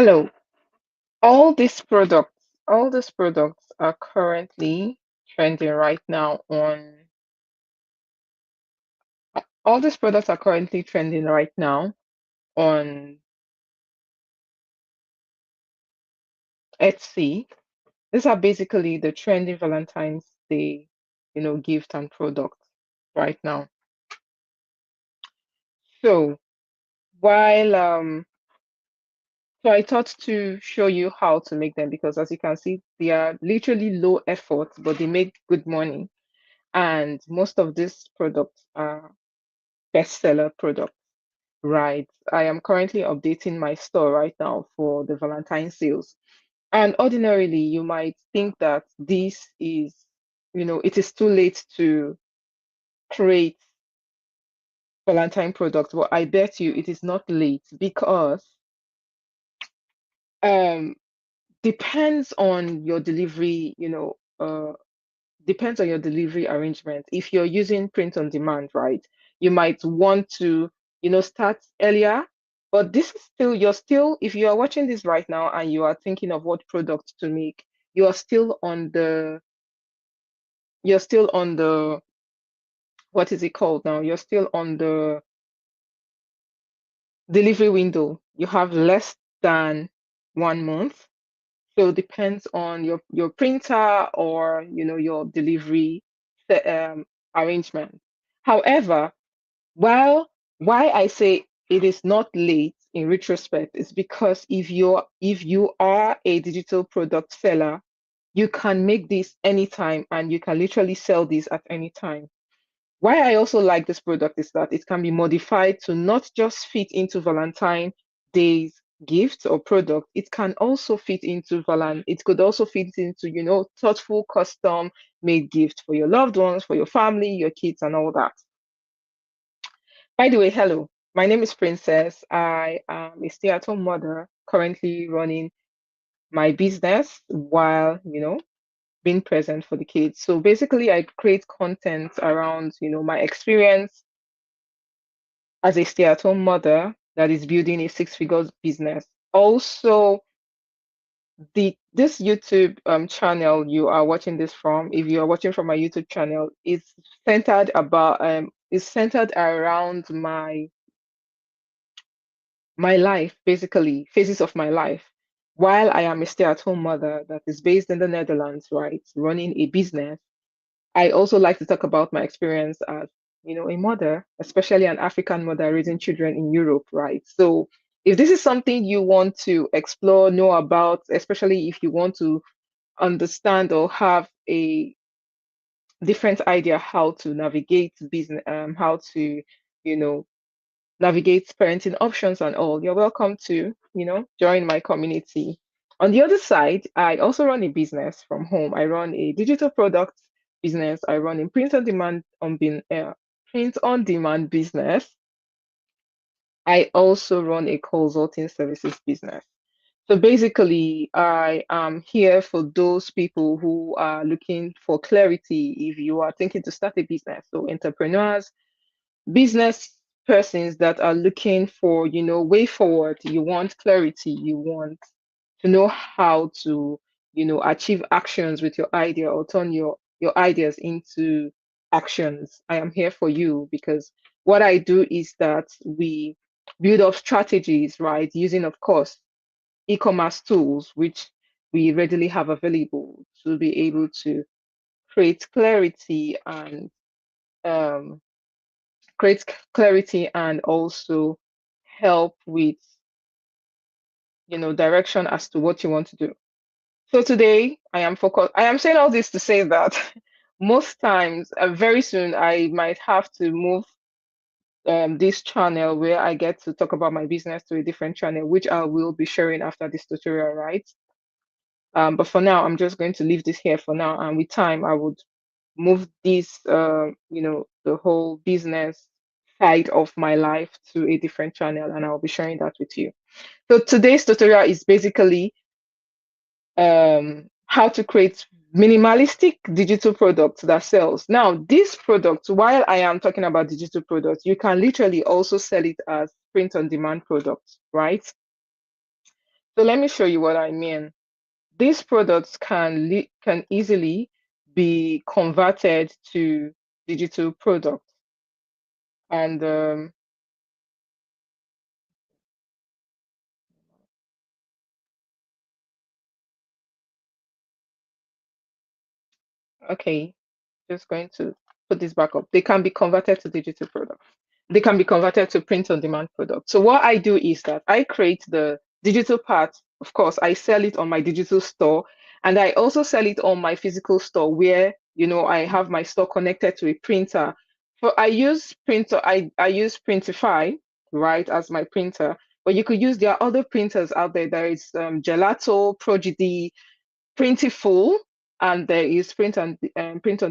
Hello. All these products are currently trending right now on all these products are currently trending right now on Etsy. These are basically the trending Valentine's Day, gift and products right now. So while so I thought to show you how to make them because as you can see, they are literally low effort, but they make good money. And most of these products are bestseller products. Right. I am currently updating my store right now for the Valentine sales. And ordinarily, you might think that it is too late to create Valentine products, but I bet you it is not late because um depends on your delivery, depends on your delivery arrangement. If you're using print on demand, right, you might want to, start earlier. But this is still, if you are watching this right now and you are thinking of what product to make, you are still on the, you're still on the, what is it called now? You're still on the delivery window. You have less than 1 month. So it depends on your printer or your delivery arrangement. However, while why I say it is not late in retrospect is because if you are a digital product seller, you can make this anytime and you can literally sell this at any time. Why I also like this product is that it can be modified to not just fit into Valentine Day's gifts or product. It can also fit into It could also fit into, thoughtful, custom made gift for your loved ones, for your family, your kids, and all that. By the way, hello. My name is Princess. I am a stay-at-home mother currently running my business while, being present for the kids. So basically, I create content around, my experience as a stay-at-home mother that is building a six-figure business. Also, the this YouTube channel you are watching this from, if you are watching from my YouTube channel, is centered around my life, basically phases of my life. While I am a stay-at-home mother that is based in the Netherlands, right, running a business, I also like to talk about my experience as, a mother, especially an African mother raising children in Europe, right? So if this is something you want to explore, know about, especially if you want to understand or have a different idea how to navigate business, how to, you know, navigate parenting options and all, you're welcome to, join my community. On the other side, I also run a business from home. I run a digital product business. I run a print on demand business. I also run a consulting services business. So basically, I am here for those people who are looking for clarity if you are thinking to start a business. So entrepreneurs, business persons that are looking for, way forward. You want clarity, you want to know how to, achieve actions with your idea or turn your ideas into actions. I am here for you because what I do is that we build up strategies, right, using, of course, e-commerce tools which we readily have available to be able to create clarity and um, clarity and also help with, direction as to what you want to do. So today I am saying all this to say that most times, very soon, I might have to move this channel where I get to talk about my business to a different channel, which I will be sharing after this tutorial, right? But for now, I'm just going to leave this here for now. And with time, I would move this, the whole business side of my life to a different channel, and I'll be sharing that with you. So today's tutorial is basically how to create minimalistic digital products that sells. Now, this product, while I am talking about digital products, you can literally also sell it as print on demand products, right? So let me show you what I mean. These products can easily be converted to digital products. And okay, just going to put this back up. They can be converted to digital products. They can be converted to print on demand products. So what I do is that I create the digital part. Of course, I sell it on my digital store, and I also sell it on my physical store where, I have my store connected to a printer. For I use printer, I use Printify, right, as my printer. But you could use, there are other printers out there. There is Gelato, Prodigy, Printful, and there is print on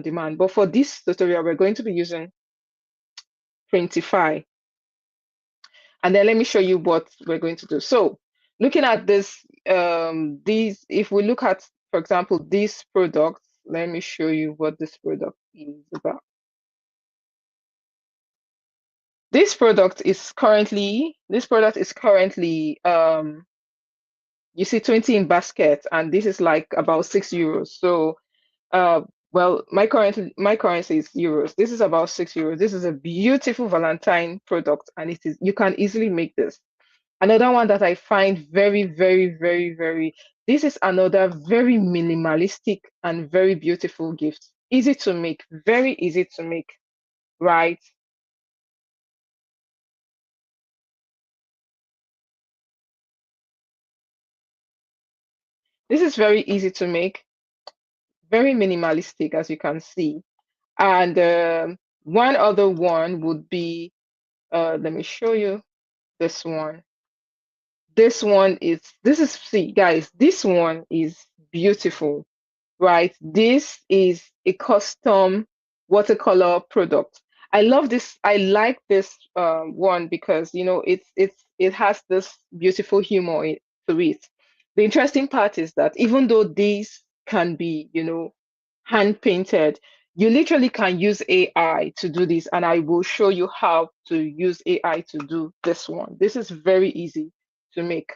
demand. But for this tutorial, we're going to be using Printify. And then let me show you what we're going to do. So looking at this, if we look at, for example, this product, let me show you what this product is about. This product is currently you see 20 in basket, and this is like about €6. So well, my currency is euros. This is about €6. This is a beautiful Valentine product, and you can easily make this. Another one that I find very, very, very, very, this is another very minimalistic and very beautiful gift. Easy to make, very easy to make, right? This is very easy to make, very minimalistic, as you can see. And one other one would be, let me show you this one. See, guys, this one is beautiful, right? This is a custom watercolor product. I love this. I like this one because it has this beautiful humor to it. The interesting part is that even though these can be, hand painted, you literally can use AI to do this, and I will show you how to use AI to do this one. This is very easy to make.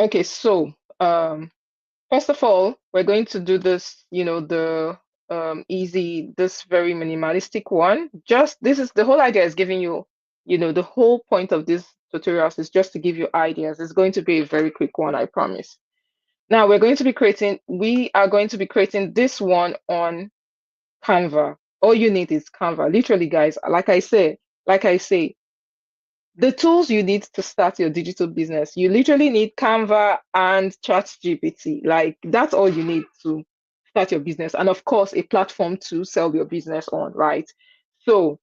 Okay, so first of all, we're going to do this, the this very minimalistic one. Just this is the whole idea is giving you, the whole point of this tutorials is just to give you ideas. It's going to be a very quick one, I promise. Now we are going to be creating this one on Canva. All you need is Canva. Literally, guys, like I say, the tools you need to start your digital business, you literally need Canva and ChatGPT. Like that's all you need to start your business. And of course, a platform to sell your business on, right? So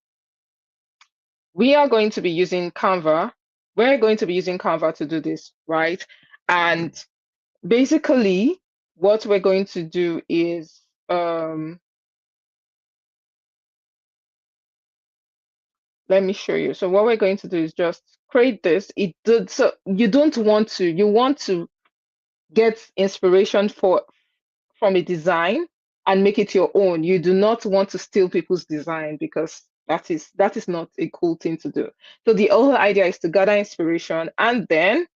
we are going to be using Canva. We're going to be using Canva to do this, right? And basically, what we're going to do is let me show you. So what we're going to do is just create this. So you don't want to, you want to get inspiration from a design and make it your own. You do not want to steal people's design because that is not a cool thing to do. So the whole idea is to gather inspiration and then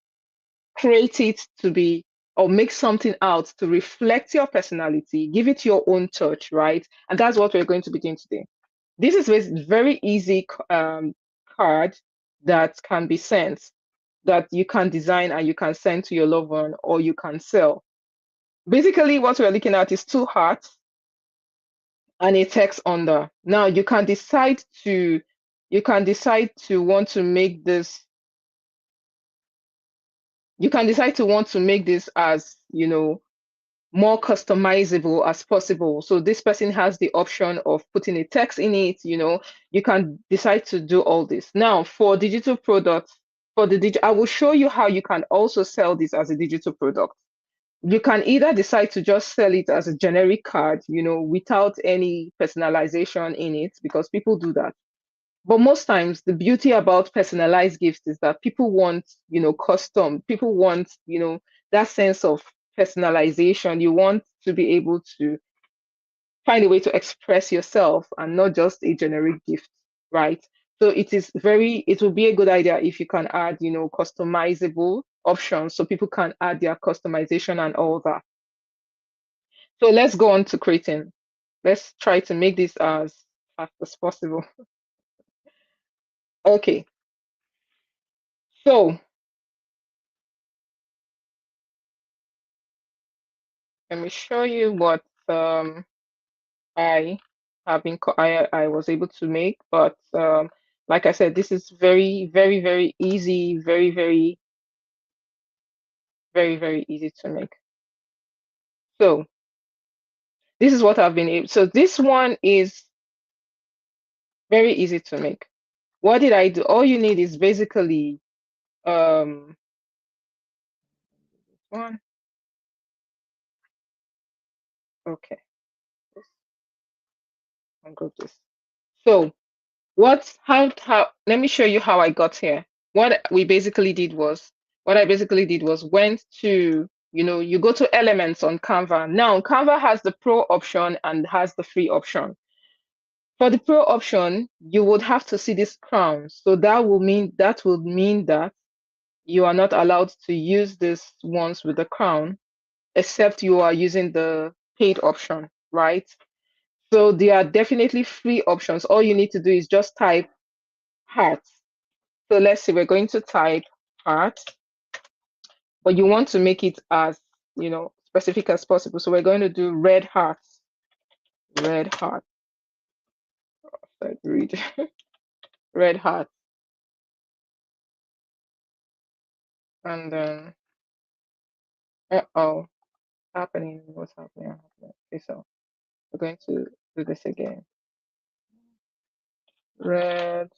create it to be or make something out to reflect your personality, give it your own touch, right? And that's what we're going to be doing today. This is very easy card that can be sent, that you can design and you can send to your loved one or you can sell. Basically, what we're looking at is two hearts and a text under. Now you can decide to want to make this. You can decide to want to make this as more customizable as possible. So this person has the option of putting a text in it. You can decide to do all this. Now for digital products, I will show you how you can also sell this as a digital product. You can either decide to just sell it as a generic card, without any personalization in it, because people do that. But most times, the beauty about personalized gifts is that people want, custom. People want, that sense of personalization. You want to be able to find a way to express yourself and not just a generic gift, right? So it will be a good idea if you can add, customizable options so people can add their customization and all that. So let's go on to creating. Let's try to make this as fast as possible. Okay, so let me show you what I I was able to make, but like I said, this is very, very, very easy, very, very, very, very easy to make. So this is what I've been able. So this one is very easy to make. What did I do? All you need is basically um one. Okay, this and group this. So how let me show you how I got here. What I basically did was went to, you go to elements on Canva. Now Canva has the pro option and has the free option. For the pro option, you would have to see this crown. So that will mean that you are not allowed to use these ones with the crown, except you are using the paid option, right? So there are definitely free options. All you need to do is just type heart. So let's see, we're going to type heart, but you want to make it as, specific as possible. So we're going to do red heart, like read, red heart. And then, oh, happening, what's happening? Okay, so we're going to do this again. Red,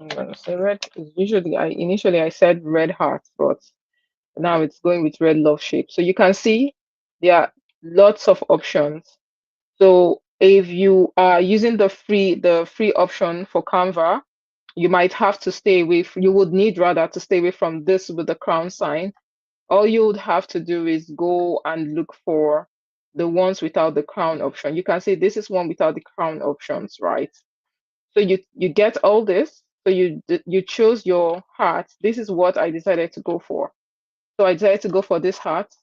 I'm gonna say red is usually, initially I said red heart, but now it's going with red love shape. So you can see there are lots of options. So if you are using the free option for Canva, you might have to stay away. You would need rather to stay away from this with the crown sign. All you would have to do is go and look for the ones without the crown option. You can see this is one without the crown options, right? So you get all this. So you chose your heart. This is what I decided to go for. So I decided to go for this heart.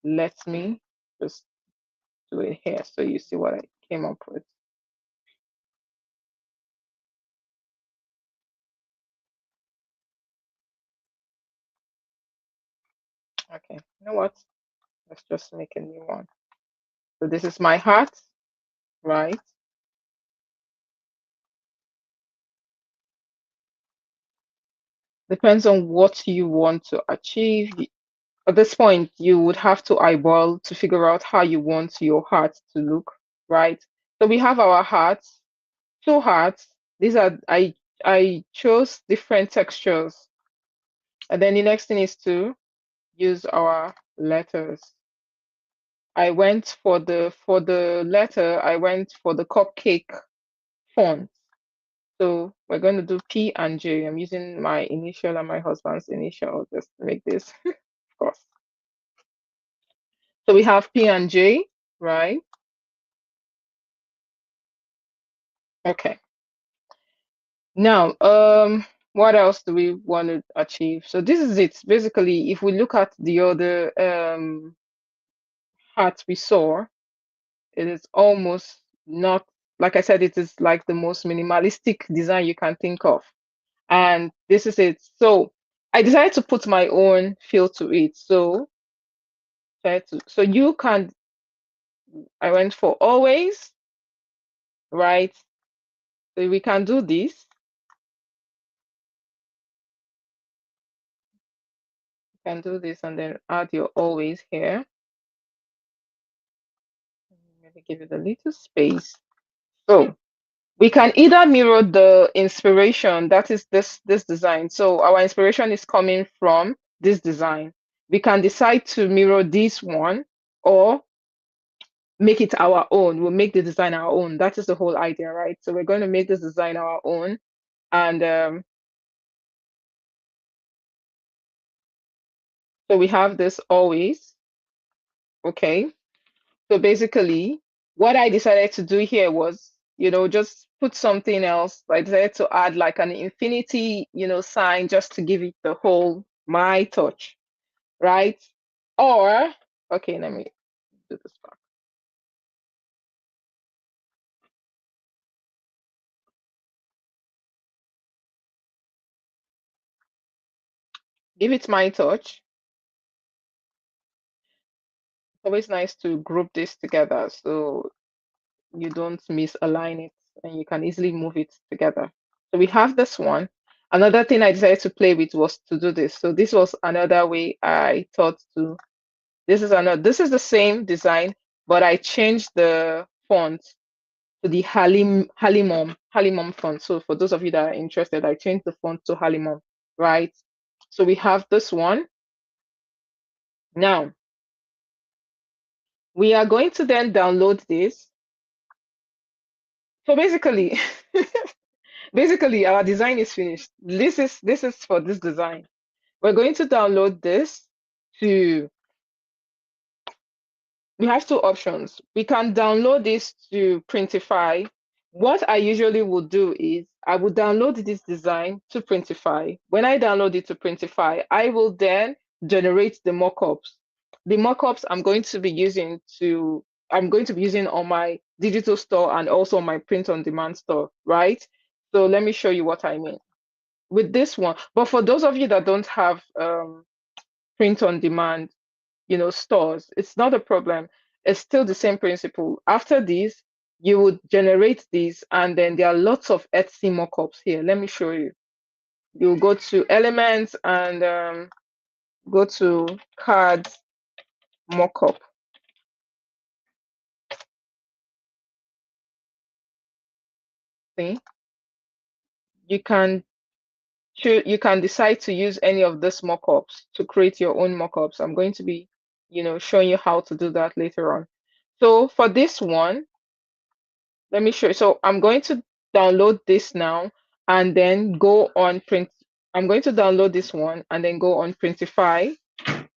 Let me just do it here so you see what I came up with. Okay, you know what? Let's just make a new one. So this is my heart, right? Depends on what you want to achieve. At this point, you would have to eyeball to figure out how you want your heart to look, right? So we have our hearts, two hearts. These are I chose different textures. And then the next thing is to use our letters. I went for the letter, I went for the cupcake font. So we're going to do P and J. I'm using my initial and my husband's initial just to make this, of course. So we have P and J, right? Okay. Now, what else do we want to achieve? So this is it. Basically, if we look at the other heart we saw, it is almost not, like I said, it is like the most minimalistic design you can think of. And this is it. So I decided to put my own feel to it. So you can, I went for always, right? So we can do this. You can do this and then add your always here. Maybe give it a little space. So we can either mirror the inspiration, that is this design. So our inspiration is coming from this design. We can decide to mirror this one or make it our own. We'll make the design our own. That is the whole idea, right? So we're going to make this design our own. And so we have this always. Okay. So basically, What I decided to do here was, just put something else. I decided to add like an infinity, sign just to give it the whole my touch, right? Or, okay, let me do this back. Give it my touch. Always nice to group this together so you don't misalign it and you can easily move it together. So we have this one. Another thing I decided to play with was to do this. So this was another way I thought to. This is the same design, but I changed the font to the Halimom font. So for those of you that are interested, I changed the font to Halimom, right? So we have this one. Now we are going to then download this. So basically, basically our design is finished. This is for this design. We're going to download this to we have two options. We can download this to Printify. What I usually would do is I would download this design to Printify. When I download it to Printify, I will then generate the mockups. The mockups I'm going to be using on my digital store and also on my print on demand store, right? So let me show you what I mean with this one. But for those of you that don't have print on demand, stores, it's not a problem. It's still the same principle. After this, you would generate these, and then there are lots of Etsy mockups here. Let me show you. You go to Elements and go to Cards Mockup. See, you can you can decide to use any of these mockups to create your own mockups. I'm going to be, showing you how to do that later on. So for this one, let me show you. So I'm going to download this now and then go on print. I'm going to download this one and then go on Printify. I'm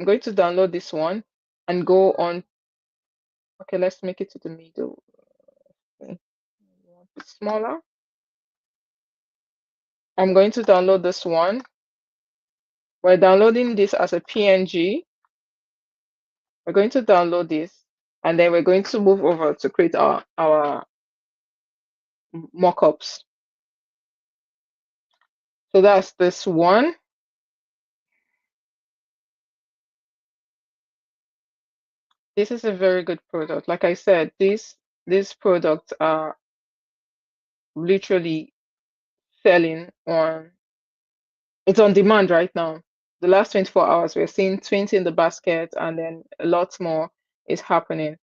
going to download this one and go on. Okay, let's make it to the middle. Okay, you want it smaller. I'm going to download this one. We're downloading this as a PNG. We're going to download this and then we're going to move over to create our mockups. So that's this one. This is a very good product. Like I said, these products are literally selling on it's on demand right now. The last 24 hours, we're seeing 20 in the basket and then a lot more is happening.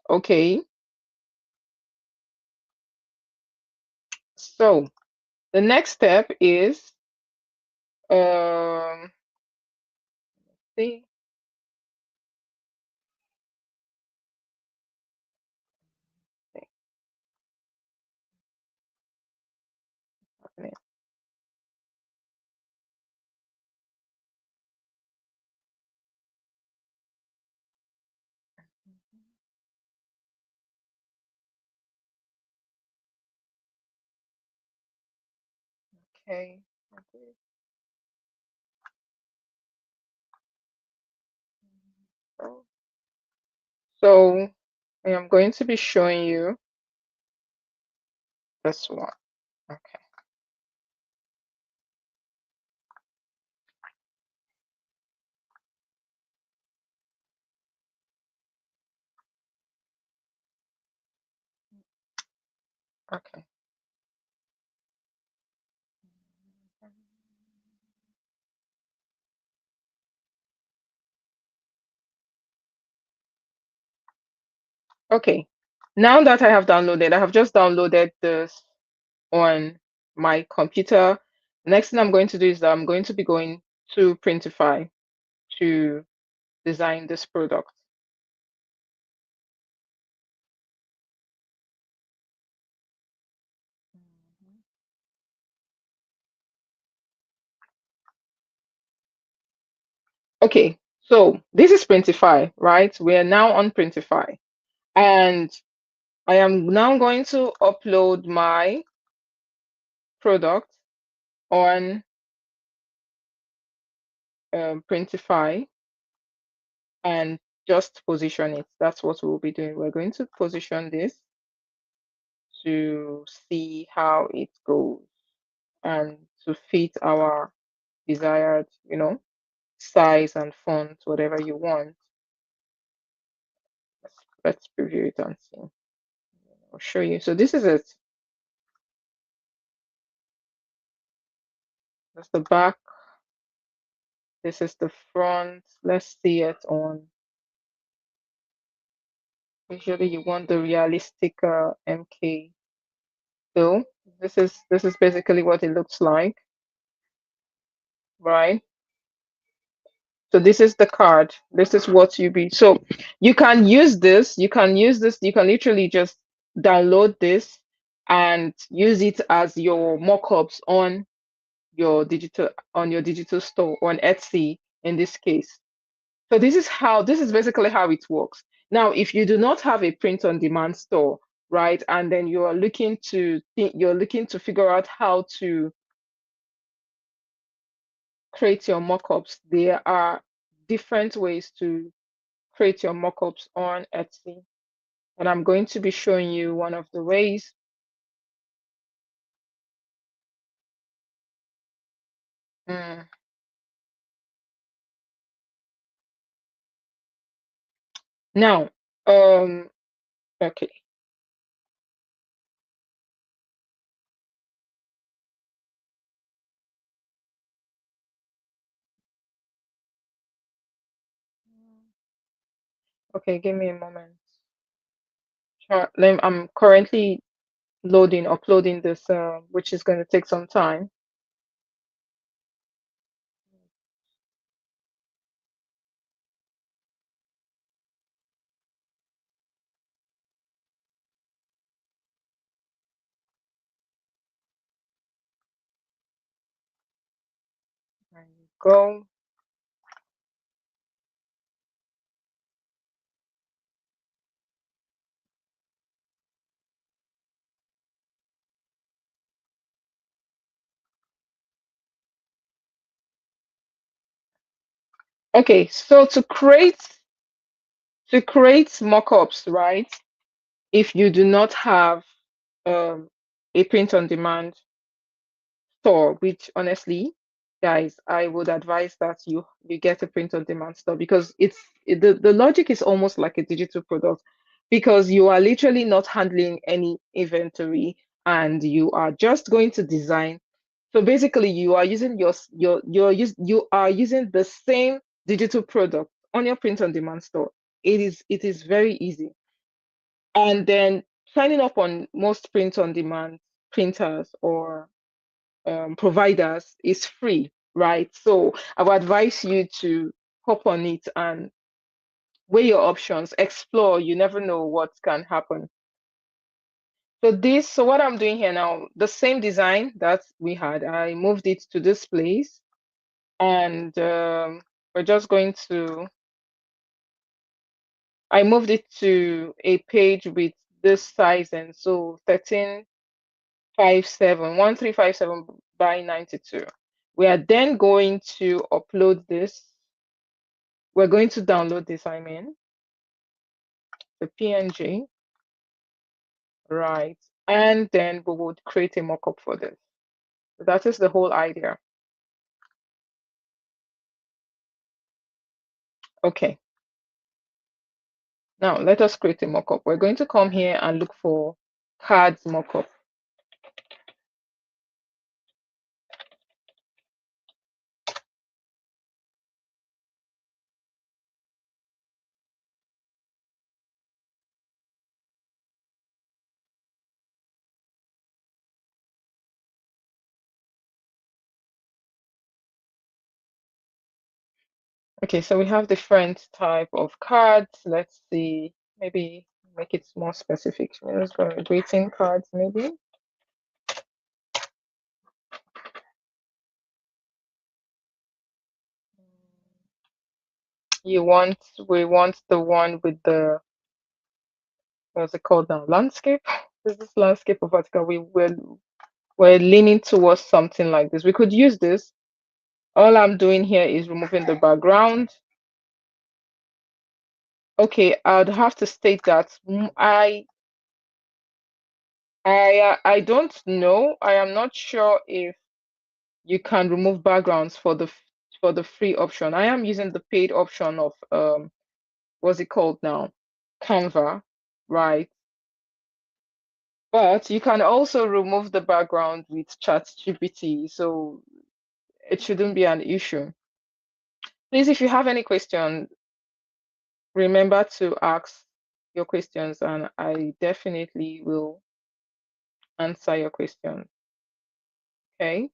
Okay, so the next step is um see happening. Okay. So I am going to be showing you this one. Okay. Okay. Okay. Now that I have downloaded, I have just downloaded this on my computer. Next thing I'm going to do is that I'm going to be going to Printify to design this product. Okay, So this is Printify, right? We are now on Printify. And I am now going to upload my product on Printify and just position it. That's what we'll be doing. We're going to position this to see how it goes and to fit our desired, size and font, whatever you want. Let's preview it and see. I'll show you. So this is it. That's the back. This is the front. Let's see it on. Usually you want the realistic MK. So this is basically what it looks like, right? So this is the card. This is what you be. So you can use this. You can use this. You can literally just download this and use it as your mockups on your digital store on Etsy in this case. So this is basically how it works. Now, if you do not have a print on demand store, right, and then you're looking to figure out how to create your mockups, there are different ways to create your mockups on Etsy. And I'm going to be showing you one of the ways. Mm, Now, okay. Okay, give me a moment. Sure. I'm currently uploading this, which is going to take some time. There you go. Okay, so to create mockups, right? If you do not have um, a print on demand store, which honestly, guys, I would advise that you get a print on demand store because the logic is almost like a digital product because you are literally not handling any inventory and you are just going to design. So basically, you are using you are using the same digital product on your print on demand store. It is very easy. And then signing up on most print on demand printers or providers is free, right? So I would advise you to hop on it and weigh your options, explore. You never know what can happen. So what I'm doing here now, the same design that we had, I moved it to this place, and we're just going to. I moved it to a page with this size, and so 1357 by 92. We are then going to upload this. We're going to download this, the PNG, right? And then we would create a mockup for this. So that is the whole idea. Okay, now let us create a mockup. We're going to come here and look for cards mockup. Okay, so we have different type of cards. Let's see, maybe make it more specific. Let's go with greeting cards, maybe. You want we want the one with the what's it called now? Landscape? Is this landscape or vertical? We're leaning towards something like this. We could use this. All I'm doing here is removing the background. Okay, I'd have to state that I don't know. I am not sure if you can remove backgrounds for for the free option. I am using the paid option of what's it called now? Canva, right? But you can also remove the background with ChatGPT, so it shouldn't be an issue. Please, if you have any questions, remember to ask your questions, and I definitely will answer your question. Okay?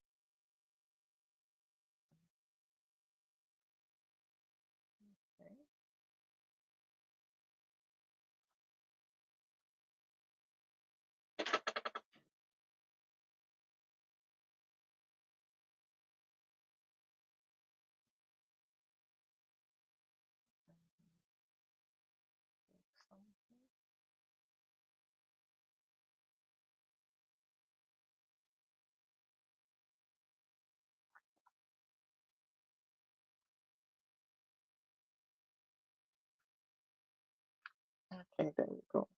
Okay, there we go.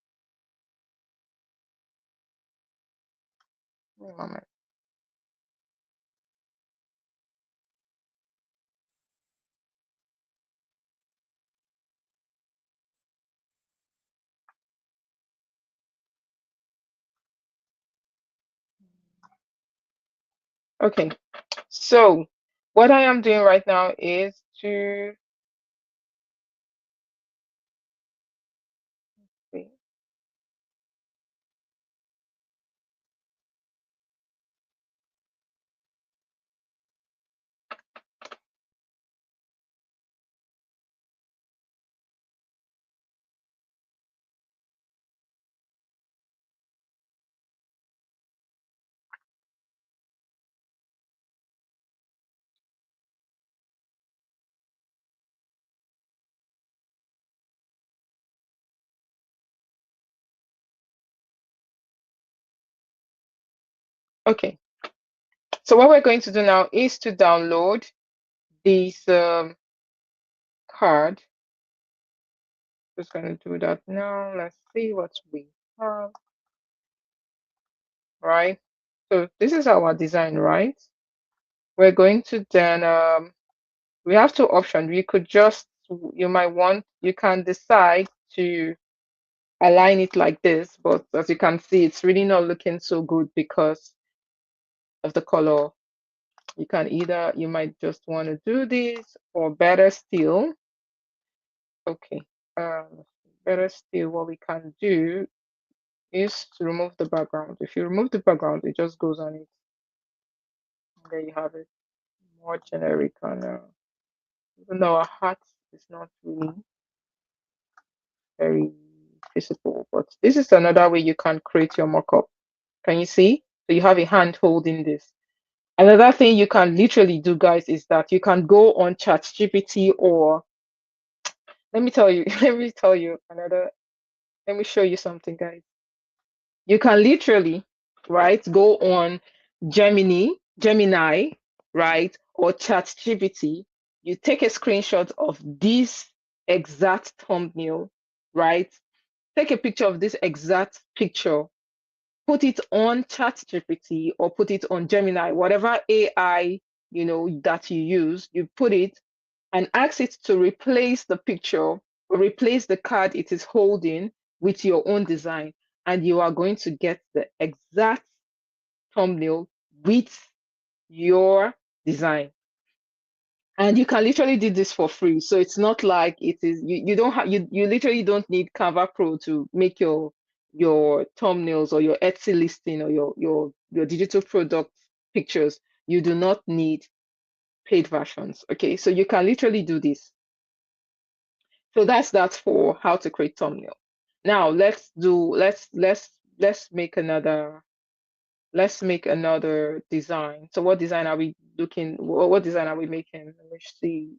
Wait a moment. Okay, so what I am doing right now is to wait. Okay, so what we're going to do now is to download this card. Just going to do that now. Let's see what we have. Right. So this is our design, right? We're going to then we have two options. We could just you can decide to align it like this, but as you can see, it's really not looking so good because of the color. You might just want to do this, or better still, okay, better still, what we can do is to remove the background. If you remove the background, it just goes on it. And there you have it, more generic and even though our heart is not really very visible, but this is another way you can create your mockup. Can you see? So you have a hand holding this. Another thing you can literally do, guys, is that you can go on ChatGPT or let me tell you, let me show you something, guys. You can literally, right, go on Gemini, right, or ChatGPT. You take a screenshot of this exact thumbnail, right? Take a picture of this exact picture, put it on ChatGPT or put it on Gemini, whatever AI that you use, you put it and ask it to replace the picture or replace the card it is holding with your own design, and you are going to get the exact thumbnail with your design. And you can literally do this for free, so it's not like it is you don't have you literally don't need Canva Pro to make your thumbnails or your Etsy listing or your digital product pictures. You do not need paid versions. Okay, so you can literally do this. So that's that for how to create thumbnail. Now let's make another design. So what design are we looking? What design are we making? Let me see.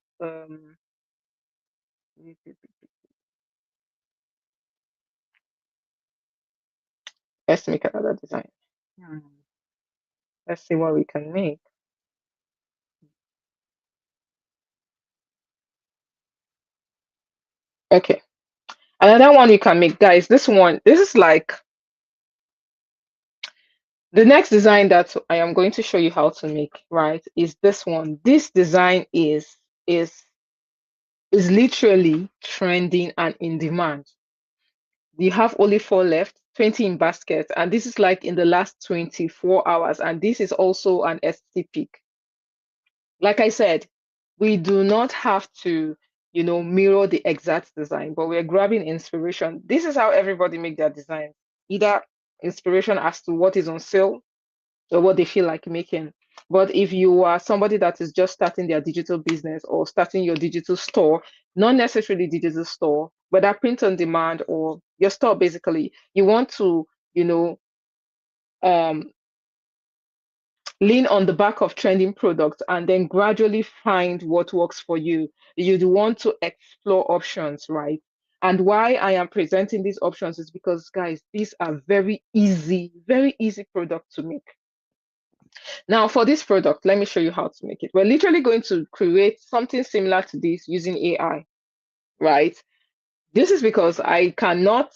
Let's make another design. Hmm. Let's see what we can make. Okay. Another one you can make, guys. This one, this is like the next design that I am going to show you how to make, right? Is this one. This design is is literally trending and in demand. You have only four left, 20 in basket, and this is like in the last 24 hours. And this is also an ST peak. Like I said, we do not have to, mirror the exact design, but we're grabbing inspiration. This is how everybody make their designs. Either inspiration as to what is on sale or what they feel like making. But if you are somebody that is just starting their digital business or starting your digital store, not necessarily digital store, whether print on demand or your store, basically, you want to, you know, um, lean on the back of trending products and then gradually find what works for you. You'd want to explore options, right? And why I am presenting these options is because, guys, these are very easy product to make. Now, for this product, let me show you how to make it. We're literally going to create something similar to this using AI, right? This is because I cannot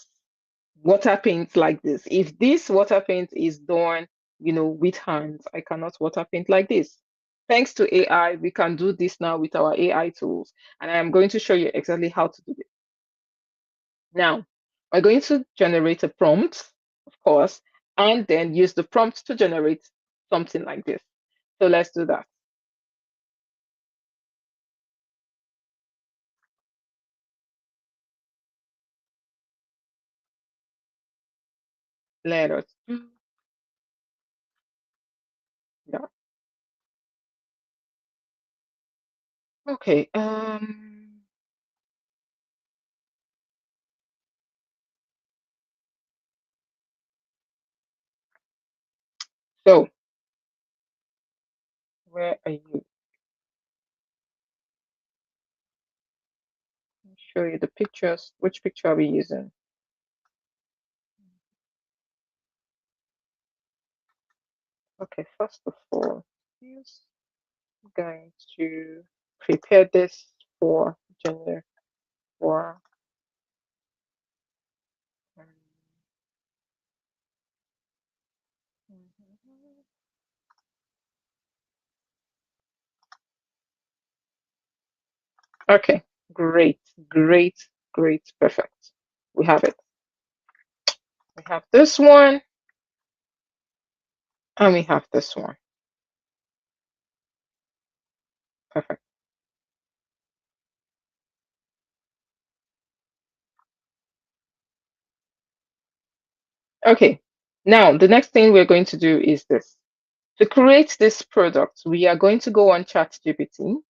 water paint like this. If this water paint is done, with hands, I cannot water paint like this. Thanks to AI, we can do this now with our AI tools. And I am going to show you exactly how to do it. Now, we're going to generate a prompt, of course, and then use the prompt to generate something like this. So let's do that. Let us. Yeah. Okay. So where are you? Let me show you the pictures. Which picture are we using? Okay, first of all, yes, I'm going to prepare this for gender for um, okay, great, great, great, perfect. We have it. We have this one and we have this one. Perfect. Okay. Now the next thing we're going to do is this. To create this product, we are going to go on ChatGPT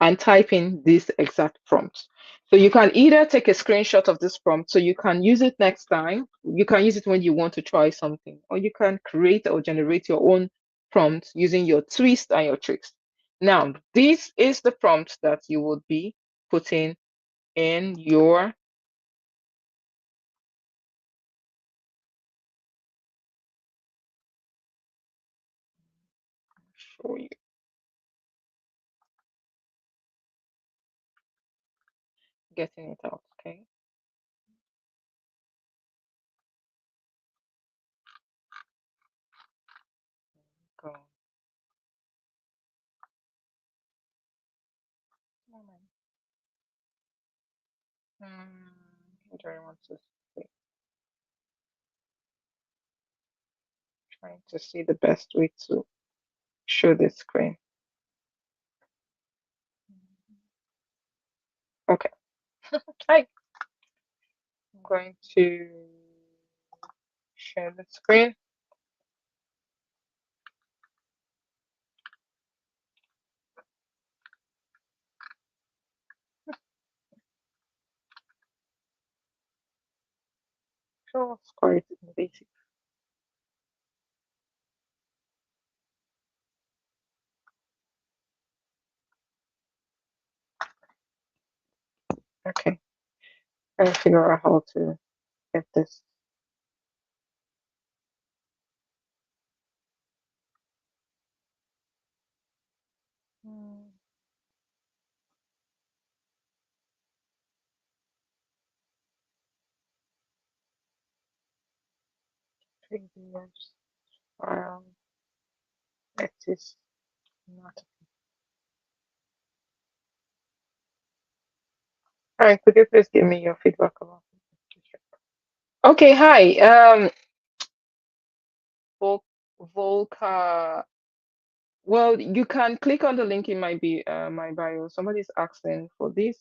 and type in this exact prompt. So you can either take a screenshot of this prompt so you can use it next time. You can use it when you want to try something, or you can create or generate your own prompt using your twist and your tricks. Now, this is the prompt that you would be putting in your show you getting it out. Okay. Go. What do I want to say? Trying to see the best way to show the screen. Okay. Hi. I'm going to share the screen. So it's quite basic. Okay. Trying to figure out how to get this. Hmm, previous file. It is not. All right, could you please give me your feedback about it? Okay, hi. Vol Volca. Well, you can click on the link in my bio. Somebody's asking for this.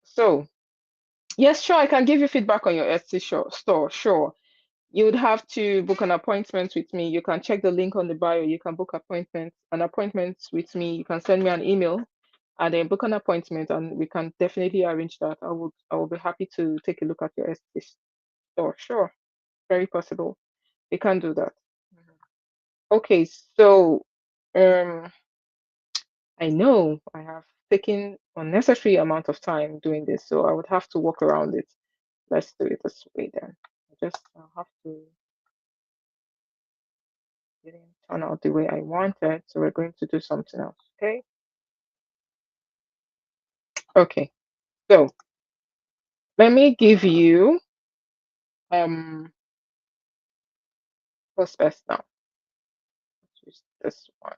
So, yes, sure, I can give you feedback on your Etsy store. Sure. You would have to book an appointment with me. You can check the link on the bio. You can book an appointment with me. You can send me an email and then book an appointment and we can definitely arrange that. I will be happy to take a look at your Etsy store. Sure. Very possible. We can do that. Mhm. Okay, so um I know I have taken unnecessary amount of time doing this, so I would have to work around it. Let's do it this way then. I'll have to didn't turn out the way I wanted, so we're going to do something else. Okay. Okay. So let me give you what's best now. Let's use this one.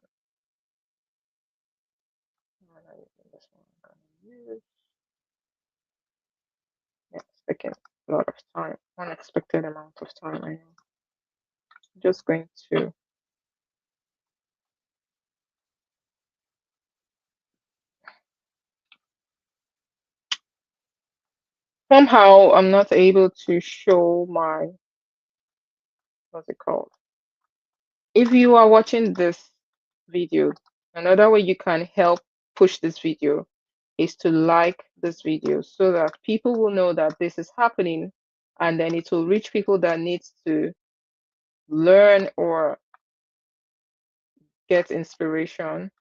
I'm not using this one. I'm gonna use yeah, it's taking a lot of time, unexpected amount of time. I know. I'm just going to somehow I'm not able to show my what's it called? If you are watching this video, another way you can help push this video is to like this video so that people will know that this is happening and then it will reach people that needs to learn or get inspiration.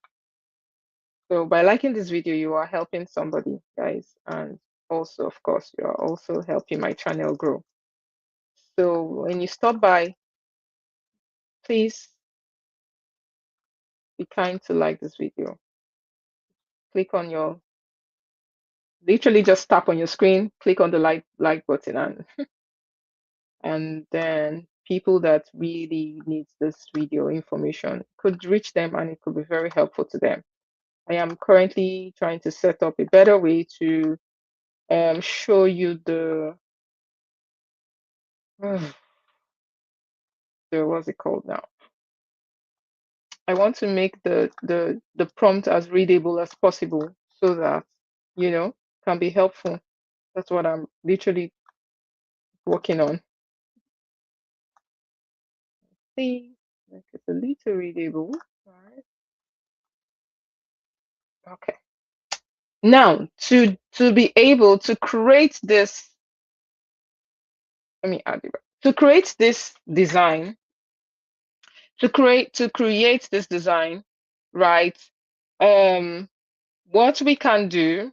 So by liking this video, you are helping somebody, guys, and also, of course, you are also helping my channel grow. So when you stop by, please be kind to like this video. Click on your literally just tap on your screen, click on the like button, and then people that really needs this video information could reach them and it could be very helpful to them. I am currently trying to set up a better way to show you the what's it called now. I want to make the prompt as readable as possible so that can be helpful. That's what I'm literally working on. See, make it a little readable. Right. Okay. Now, to be able to create this, let me add it. To create this design, to create this design, right? Um, what we can do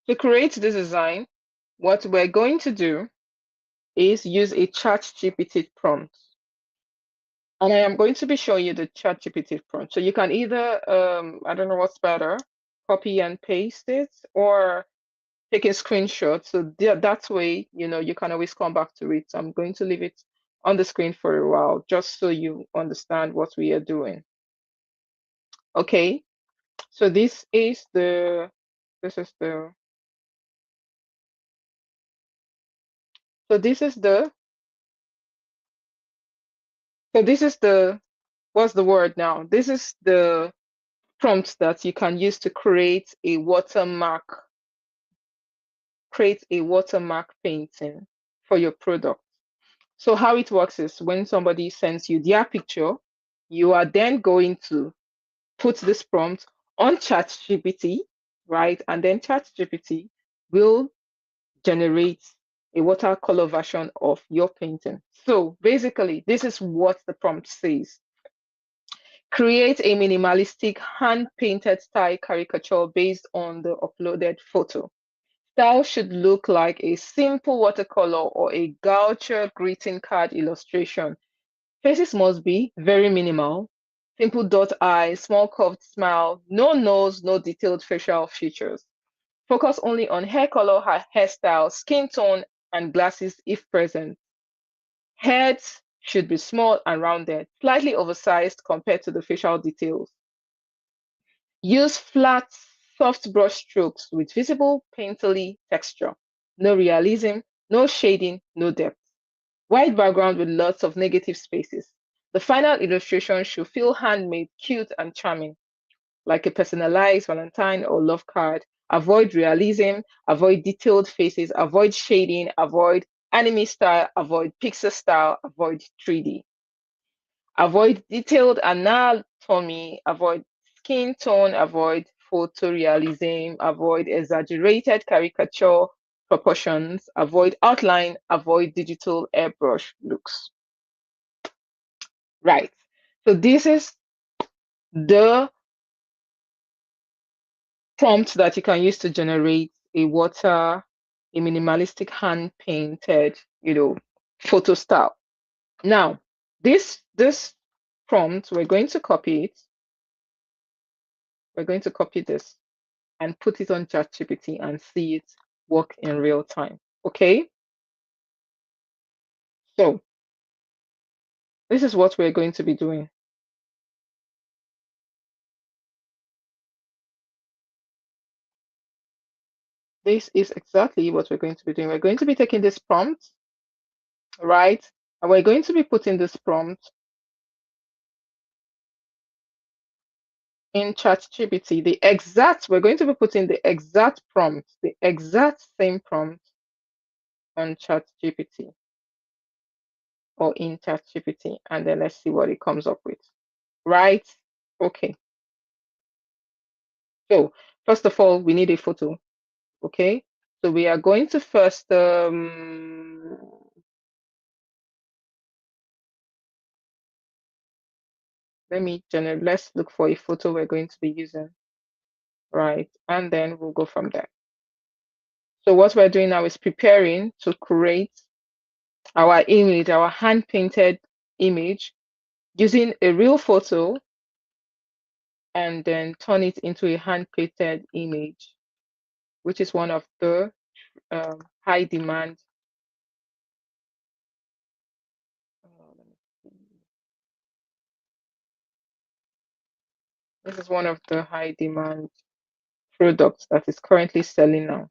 to create this design, what we're going to do is use a ChatGPT prompt. And I am going to be showing you the ChatGPT prompt. So you can either, I don't know what's better, copy and paste it, or take a screenshot. So that way, you can always come back to it. So I'm going to leave it on the screen for a while, just so you understand what we are doing. Okay, so this is the, so this is the, so this is the, what's the word now? This is the prompt that you can use to create a watermark painting for your product. So how it works is when somebody sends you their picture, you are then going to put this prompt on ChatGPT, right? And then ChatGPT will generate a watercolor version of your painting. So basically, this is what the prompt says. Create a minimalistic hand-painted style caricature based on the uploaded photo. Style should look like a simple watercolor or a gouache greeting card illustration. Faces must be very minimal. Simple dot eyes, small curved smile, no nose, no detailed facial features. Focus only on hair color, hairstyle, skin tone, and glasses if present. Heads should be small and rounded, slightly oversized compared to the facial details. Use flat, soft brush strokes with visible painterly texture. No realism, no shading, no depth. White background with lots of negative spaces. The final illustration should feel handmade, cute, and charming, like a personalized Valentine or love card. Avoid realism, avoid detailed faces, avoid shading, avoid anime style, avoid pixel style, avoid 3D. Avoid detailed anatomy, avoid skin tone, avoid photorealism, avoid exaggerated caricature proportions, avoid outline, avoid digital airbrush looks. Right. So this is the prompt that you can use to generate a minimalistic hand painted, photo style. Now, this prompt, we're going to copy it. We're going to copy this and put it on ChatGPT and see it work in real time. Okay, so this is what we're going to be doing. This is exactly what we're going to be doing. We're going to be taking this prompt, right? And we're going to be putting this prompt in ChatGPT. We're going to be putting the exact prompt, the exact same prompt on ChatGPT or in ChatGPT. And then let's see what it comes up with, right? Okay. So first of all, we need a photo. Okay, so we are going to first let's look for a photo we're going to be using, right? And then we'll go from there. So what we're doing now is preparing to create our image, our hand painted image, using a real photo and then turn it into a hand painted image, which is one of the high demand. Let me see. This is one of the high demand products that is currently selling now.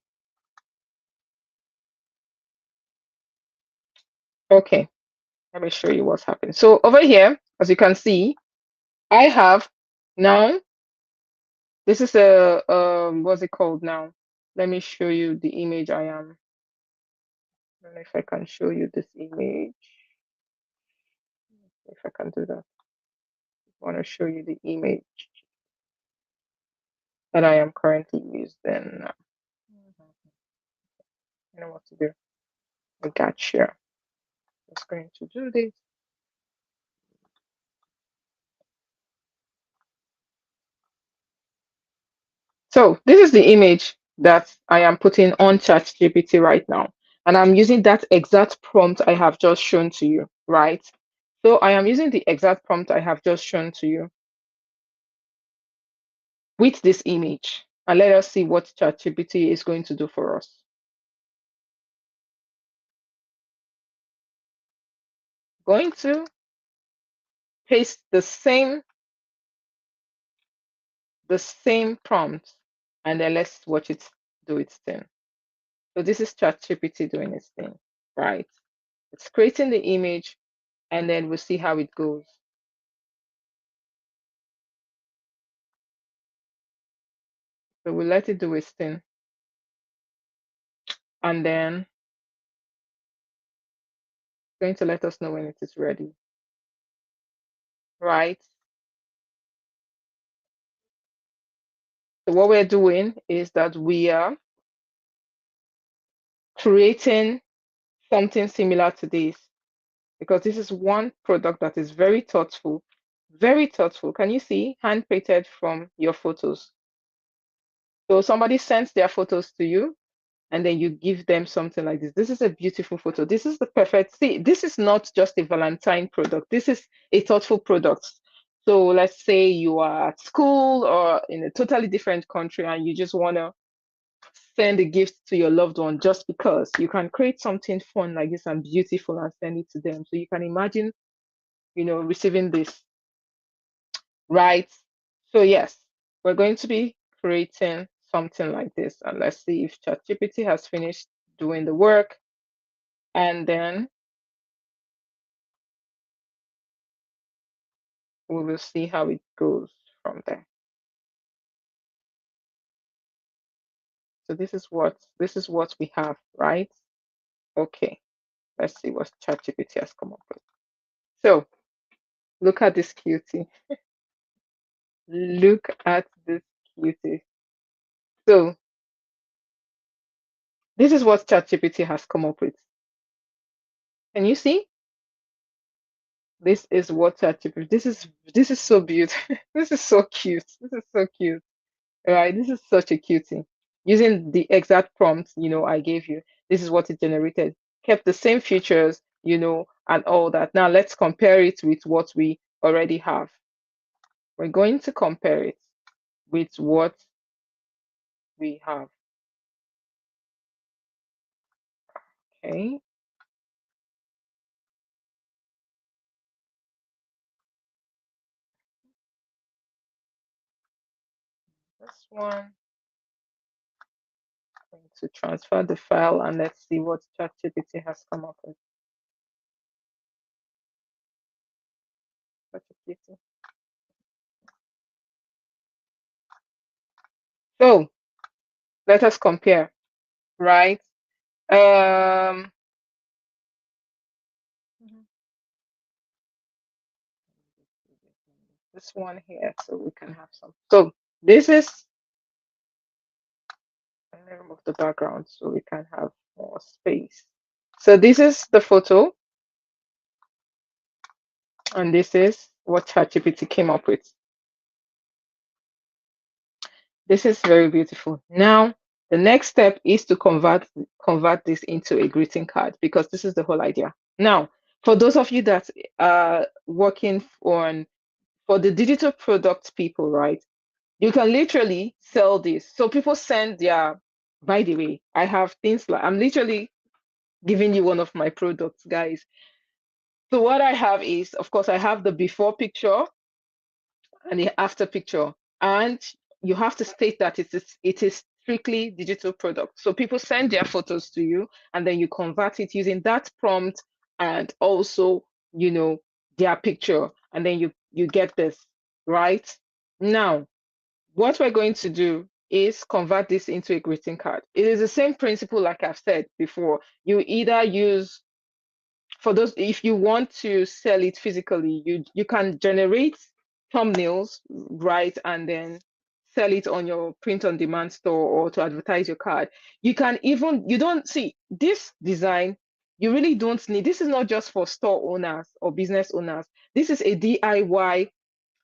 Okay, let me show you what's happening. So over here, as you can see, I have now, this is a, what's it called now? Let me show you the image I am. I don't know if I can show you this image. If I can do that. I want to show you the image that I am currently using. You know what to do. I got you. Just going to do this. So this is the image that I am putting on ChatGPT right now. And I'm using that exact prompt I have just shown to you, right? So I am using the exact prompt I have just shown to you with this image. And let us see what ChatGPT is going to do for us. Going to paste the same prompt, and then let's watch it do its thing. So this is ChatGPT doing its thing, right? It's creating the image, and then we'll see how it goes. So we'll let it do its thing. And then it's going to let us know when it is ready, right? So what we're doing is that we are creating something similar to this, because this is one product that is very thoughtful, Very thoughtful. Can you see? Hand printed from your photos. So somebody sends their photos to you, and then you give them something like this. This is a beautiful photo. This is the perfect. See, this is not just a Valentine product. This is a thoughtful product. So let's say you are at school or in a totally different country and you just want to send a gift to your loved one just because you can create something fun like this and beautiful and send it to them. So you can imagine, receiving this, right? So yes, we're going to be creating something like this. And let's see if ChatGPT has finished doing the work. And then we will see how it goes from there. So this is what we have, right? Okay, let's see what ChatGPT has come up with. So look at this cutie. Look at this cutie. So this is what ChatGPT has come up with. Can you see? This is what ChatGPT. This is so beautiful. This is so cute. This is so cute. Right? This is such a cutie. Using the exact prompt, I gave you. This is what it generated. Kept the same features, and all that. Now let's compare it with what we already have. We're going to compare it with what we have. Okay. This one. Going to transfer the file and let's see what ChatGPT has come up with. Such a cutie. So let us compare, right? Um, this one here, so we can have some. So this is, let me remove the background so we can have more space. So this is the photo, and this is what ChatGPT came up with. This is very beautiful. Now, the next step is to convert this into a greeting card because this is the whole idea. Now, for those of you that are working on for the digital product people, right? You can literally sell this. So people send their, by the way, I have things like I'm literally giving you one of my products, guys. So what I have is, of course, I have the before picture and the after picture. And you have to state that it is strictly digital product. So people send their photos to you and then you convert it using that prompt and also, their picture. And then you get this, right? Now, what we're going to do is convert this into a greeting card. It is the same principle like I've said before. You either use for those if you want to sell it physically, you can generate thumbnails, right, and then sell it on your print on demand store or to advertise your card. You don't see this design. You really don't need this is not just for store owners or business owners. This is a DIY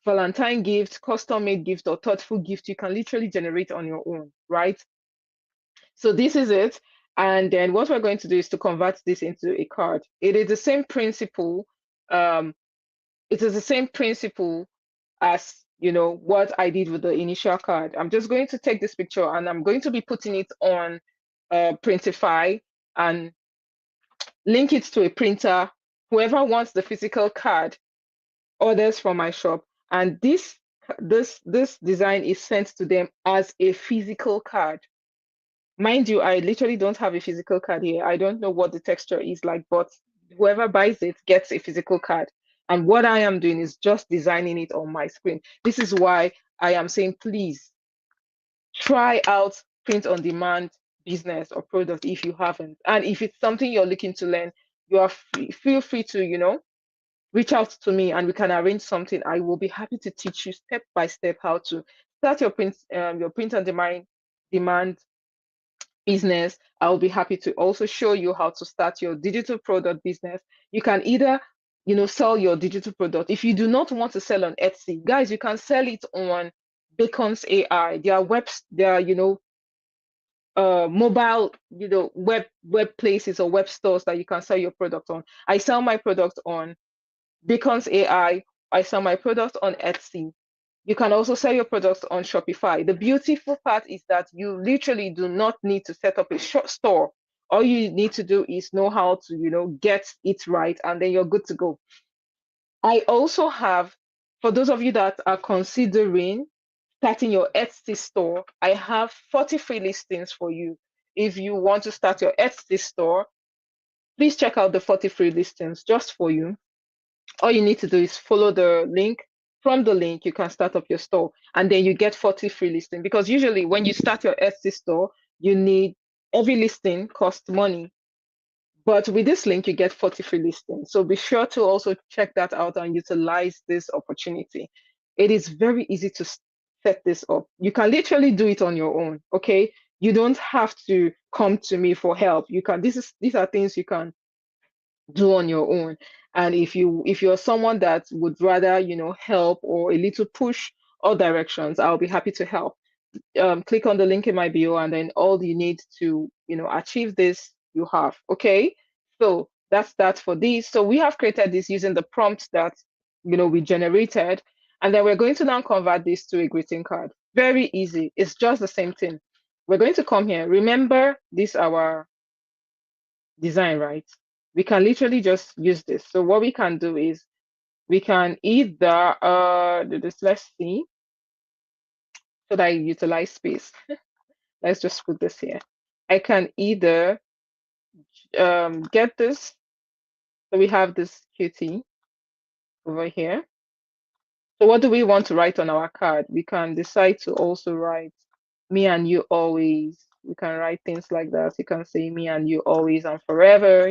Valentine gift, custom made gift, or thoughtful gift you can literally generate on your own, right? So this is it. And then what we're going to do is to convert this into a card. It is the same principle. Um, it is the same principle as what I did with the initial card. I'm just going to take this picture and I'm going to be putting it on Printify and link it to a printer. Whoever wants the physical card orders from my shop, and this design is sent to them as a physical card. Mind you, I literally don't have a physical card here. I don't know what the texture is like, but whoever buys it gets a physical card. And what I am doing is just designing it on my screen. This is why I am saying, please try out print on demand business or product if you haven't. And if it's something you're looking to learn, you are feel free to, reach out to me and we can arrange something. I will be happy to teach you step by step how to start your print on demand business. I'll be happy to also show you how to start your digital product business. You can either sell your digital product. If you do not want to sell on Etsy, guys, you can sell it on Beacons AI. There are, mobile, web places or web stores that you can sell your product on. I sell my product on Beacons AI. I sell my product on Etsy. You can also sell your products on Shopify. The beautiful part is that you literally do not need to set up a shop store. All you need to do is know how to, get it right, and then you're good to go. I also have, for those of you that are considering starting your Etsy store, I have 40 free listings for you. If you want to start your Etsy store, please check out the 40 free listings just for you. All you need to do is follow the link. From the link, you can start up your store, and then you get 40 free listings. Because usually when you start your Etsy store, you need every listing costs money. But with this link, you get 40 free listings. So be sure to also check that out and utilize this opportunity. It is very easy to set this up. You can literally do it on your own. Okay. You don't have to come to me for help. These are things you can do on your own. And if you're someone that would rather, help or a little push or directions, I'll be happy to help. Click on the link in my bio, and then all you need to achieve this, you have. Okay, so that's that for this. So we have created this using the prompt that we generated, and then we're going to now convert this to a greeting card. Very easy. It's just the same thing. We're going to come here. Remember this, our design, right? We can literally just use this. So what we can do is we can either do this. Let's see, so that I utilize space. Let's just put this here. I can either get this. So we have this cutie over here. So what do we want to write on our card? We can decide to also write me and you always. We can write things like that. You can say me and you always and forever,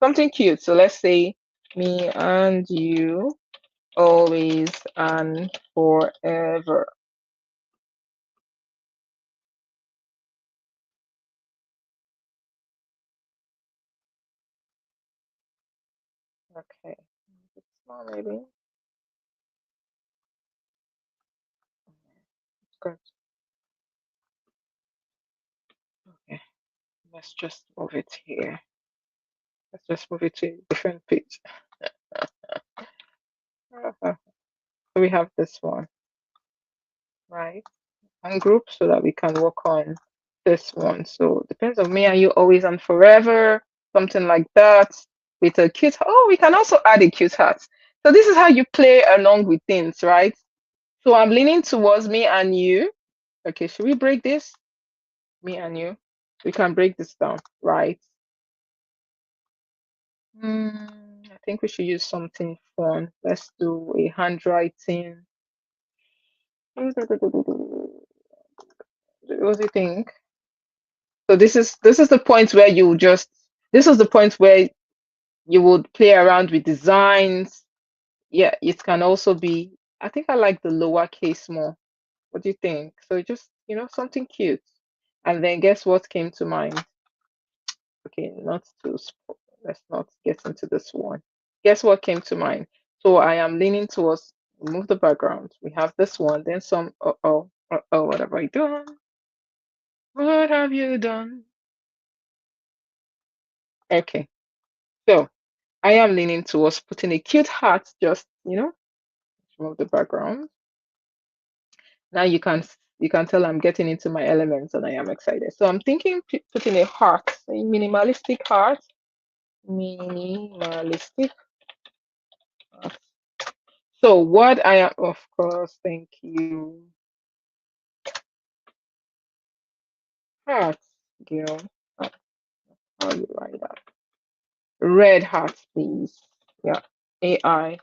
something cute. So let's say me and you always and forever. Okay. Small maybe. Good. Okay. Let's just move it here. Let's just move it to a different page. So we have this one, right? And group so that we can work on this one. So depends on me and you always and forever, something like that. With a cute, oh, we can also add a cute heart. So this is how you play along with things, right? So I'm leaning towards me and you. Okay, should we break this? Me and you. We can break this down, right? I think we should use something fun. Let's do a handwriting. What do you think? So this is the point where you just this is the point where you would play around with designs. Yeah, it can also be. I think I like the lowercase more. What do you think? So just something cute. And then guess what came to mind? Okay, not to let's not get into this one. Guess what came to mind? So I am leaning towards remove the background. We have this one, then some. What have I done? What have you done? Okay, so I am leaning towards putting a cute heart, just remove the background. Now you can tell I'm getting into my elements and I am excited. So I'm thinking putting a heart, a minimalistic heart, minimalistic heart. So what I am, of course, thank you, heart, girl. Oh, how you write that? Red heart, please. Yeah, AI.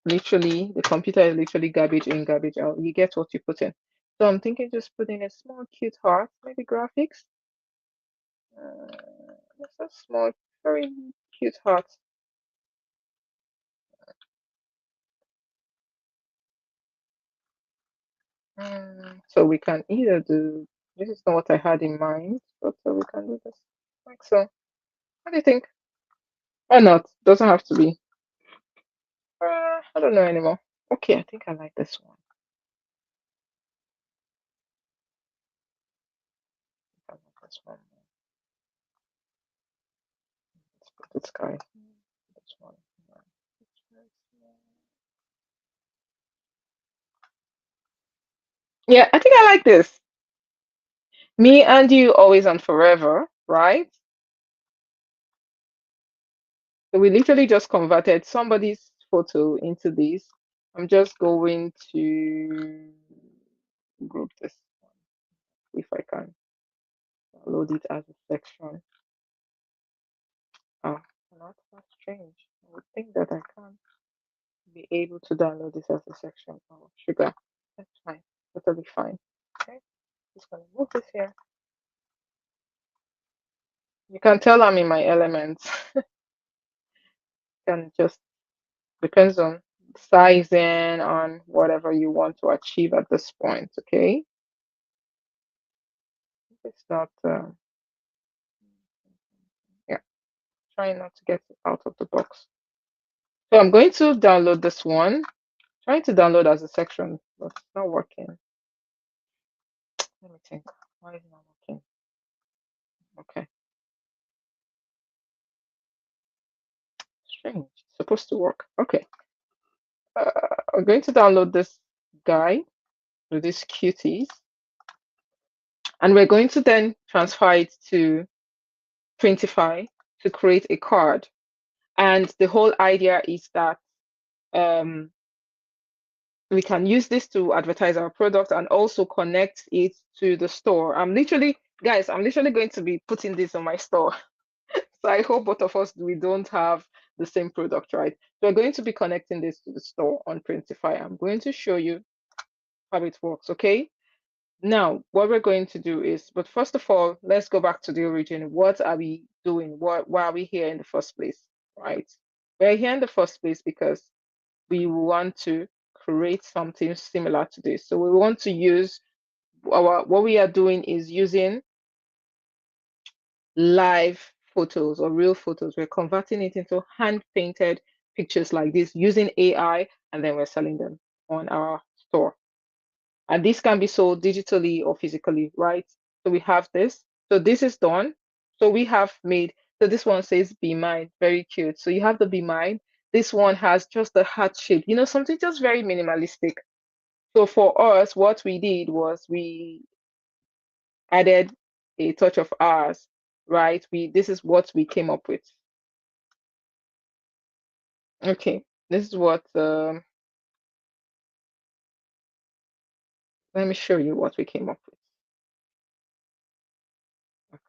Literally, the computer is literally garbage in, garbage out. You get what you put in. So I'm thinking just putting a small cute heart, maybe graphics. Just a small, very cute heart. So we can either do, this is not what I had in mind, but we can do this like so. What do you think? Why not? Doesn't have to be. I don't know anymore. Okay, I think I like this one. I like this one. Let's put this guy. This one. Yeah, I think I like this. Me and you, always and forever, right? So we literally just converted somebody's photo into this. I'm just going to group this if I can load it as a section. Ah, that's strange. I would think that I can be able to download this as a section. Oh, sugar. That's fine. That'll be fine. Okay, just gonna move this here. You can tell I'm in my elements. Can just depends on sizing on whatever you want to achieve at this point. Okay, it's not. Yeah, trying not to get it out of the box. So I'm going to download this one. Trying to download as a section, but it's not working. Let me think. Why is it not working? Okay, strange. It's supposed to work. Okay. I'm going to download this guy with these cuties, and we're going to then transfer it to Printify to create a card. And the whole idea is that um, we can use this to advertise our product and also connect it to the store. Guys, I'm literally going to be putting this on my store. So I hope both of us we don't have the same product, right? So we're going to be connecting this to the store on Printify. I'm going to show you how it works, okay? Now, what we're going to do is, but first of all, let's go back to the origin. What are we doing? Why are we here in the first place, right? We're here in the first place because we want to create something similar to this. So we want to use what we are doing is using live photos or real photos. We're converting it into hand painted pictures like this using AI, and then we're selling them on our store. And this can be sold digitally or physically, right? So we have this. So this is done. So we have made, so this one says be mine, very cute. So you have the be mine. This one has just the heart shape, something just very minimalistic. So for us, what we did was we added a touch of ours, right? This is what we came up with. Okay, this is what let me show you what we came up with. Okay.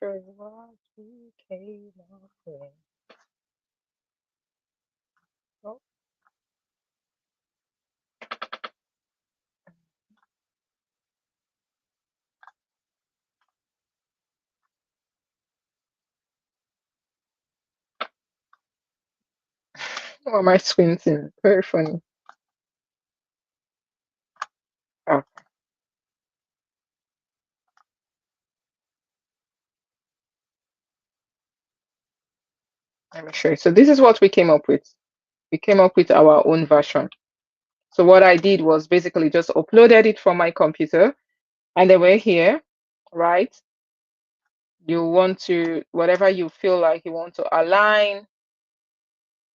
Show you what we came up with. Oh, why am I squinting? Very funny. Oh, let me show you. So this is what we came up with. We came up with our own version. So what I did was basically just uploaded it from my computer, and then we're here, right? You want to, whatever you feel like you want to align,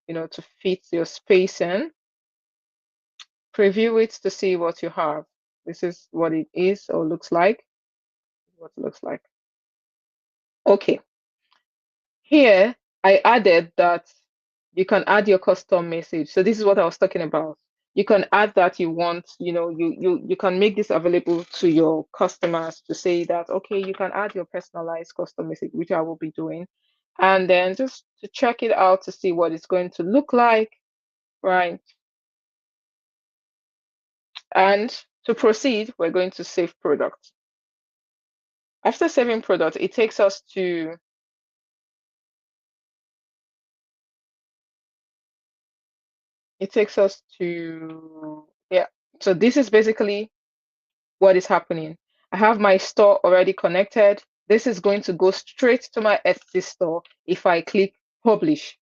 to fit your spacing, preview it to see what you have. This is what it is or looks like, what it looks like. Okay, here I added that you can add your custom message. So this is what I was talking about. You can add that you want, you can make this available to your customers to say that, okay, you can add your personalized custom message, which I will be doing. And then just to check it out to see what it's going to look like, right? And to proceed, we're going to save product. After saving product, it takes us to yeah. So this is basically what is happening. I have my store already connected. This is going to go straight to my Etsy store if I click publish.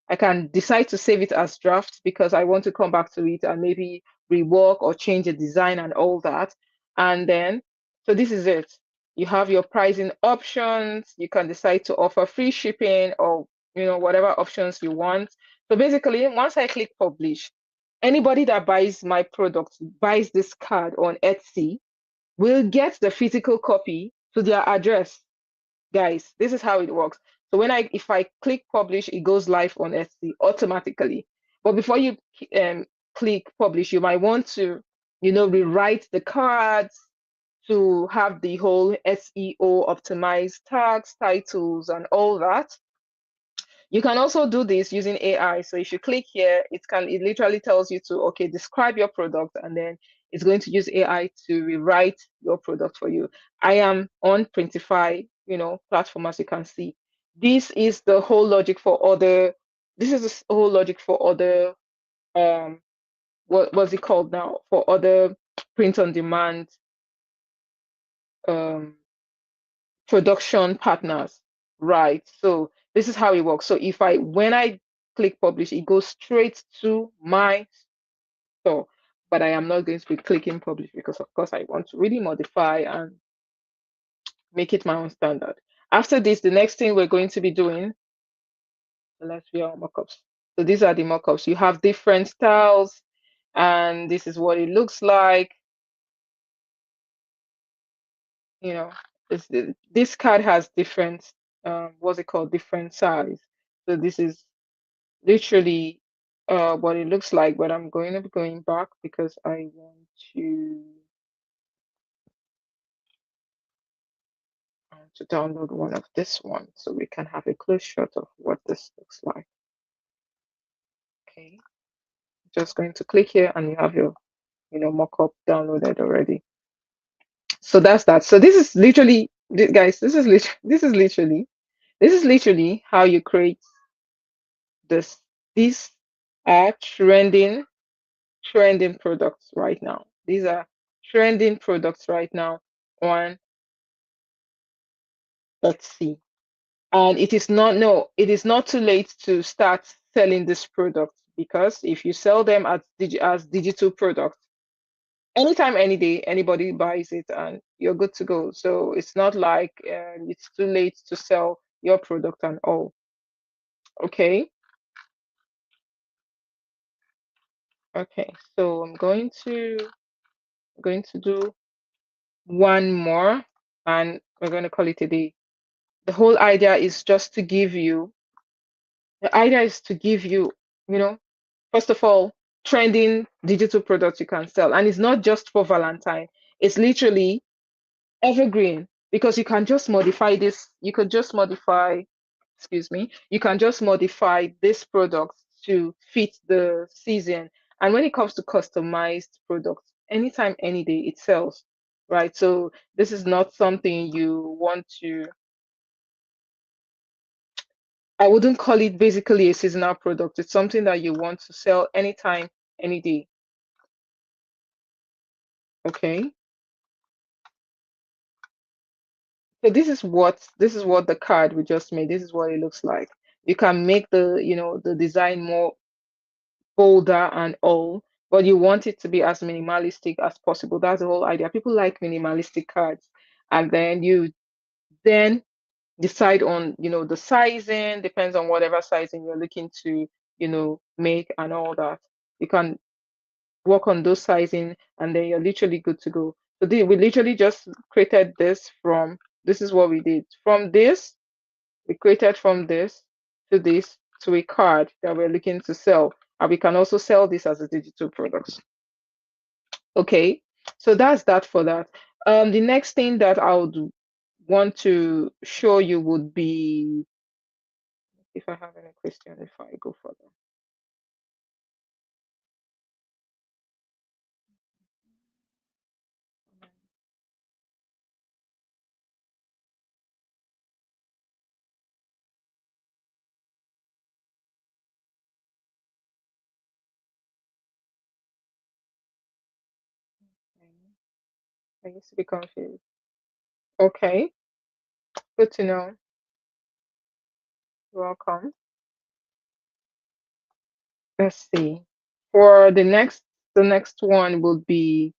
I can decide to save it as draft because I want to come back to it and maybe rework or change the design and all that. And then, so this is it. You have your pricing options. You can decide to offer free shipping or whatever options you want. So basically, once I click publish, anybody that buys my product, buys this card on Etsy, will get the physical copy to their address. Guys, this is how it works. So if I click publish, it goes live on Etsy automatically. But before you click publish, you might want to, rewrite the cards to have the whole SEO optimized tags, titles, and all that. You can also do this using AI. So if you click here, it literally tells you to, okay, describe your product, and then it's going to use AI to rewrite your product for you. I am on Printify, platform, as you can see. This is the whole logic for other, this is the whole logic for other, what's it called now? For other print on demand um production partners, right? So this is how it works. So when I click publish, it goes straight to my store. But I am not going to be clicking publish because, of course, I want to really modify and make it my own standard. After this, the next thing we're going to be doing, let's view our mockups. So these are the mockups. You have different styles, and this is what it looks like. You know, this card has different, what's it called, different size. So this is literally what it looks like, but I'm going to be going back because I want to download one of this one so we can have a close shot of what this looks like. Okay, just going to click here and you have your mockup downloaded already. So that's that. So this is literally, guys, this is literally how you create this. These are trending products right now. These are trending products right now on Etsy. And it is not too late to start selling this product, because if you sell them as digital products, anytime, any day, anybody buys it and you're good to go. So it's not like it's too late to sell your product and all. Okay. Okay. So I'm going to do one more, and we're going to call it a day. The whole idea is just to give you the idea is to give you, you know, first of all, trending digital products you can sell. And it's not just for Valentine, it's literally evergreen, because you can just modify this. You could just modify, excuse me, you can just modify this product to fit the season. And when it comes to customized products, anytime, any day, it sells, right? So this is not something you want to, I wouldn't call it basically a seasonal product. It's something that you want to sell anytime, any day. Okay. So this is what the card we just made. This is what it looks like. You can make the design more bolder and all, but you want it to be as minimalistic as possible. That's the whole idea. People like minimalistic cards. And then you then decide on, the sizing, depends on whatever sizing you're looking to, make and all that. You can work on those sizing, and then you're literally good to go. So we literally just created this is what we did. From this, we created from this to a card that we're looking to sell. And we can also sell this as a digital product. Okay, so that's that for that. The next thing that I would want to show you would be, if I have any question, if I go further. I used to be confused. Okay, good to know. Welcome. Let's see. For the next one will be.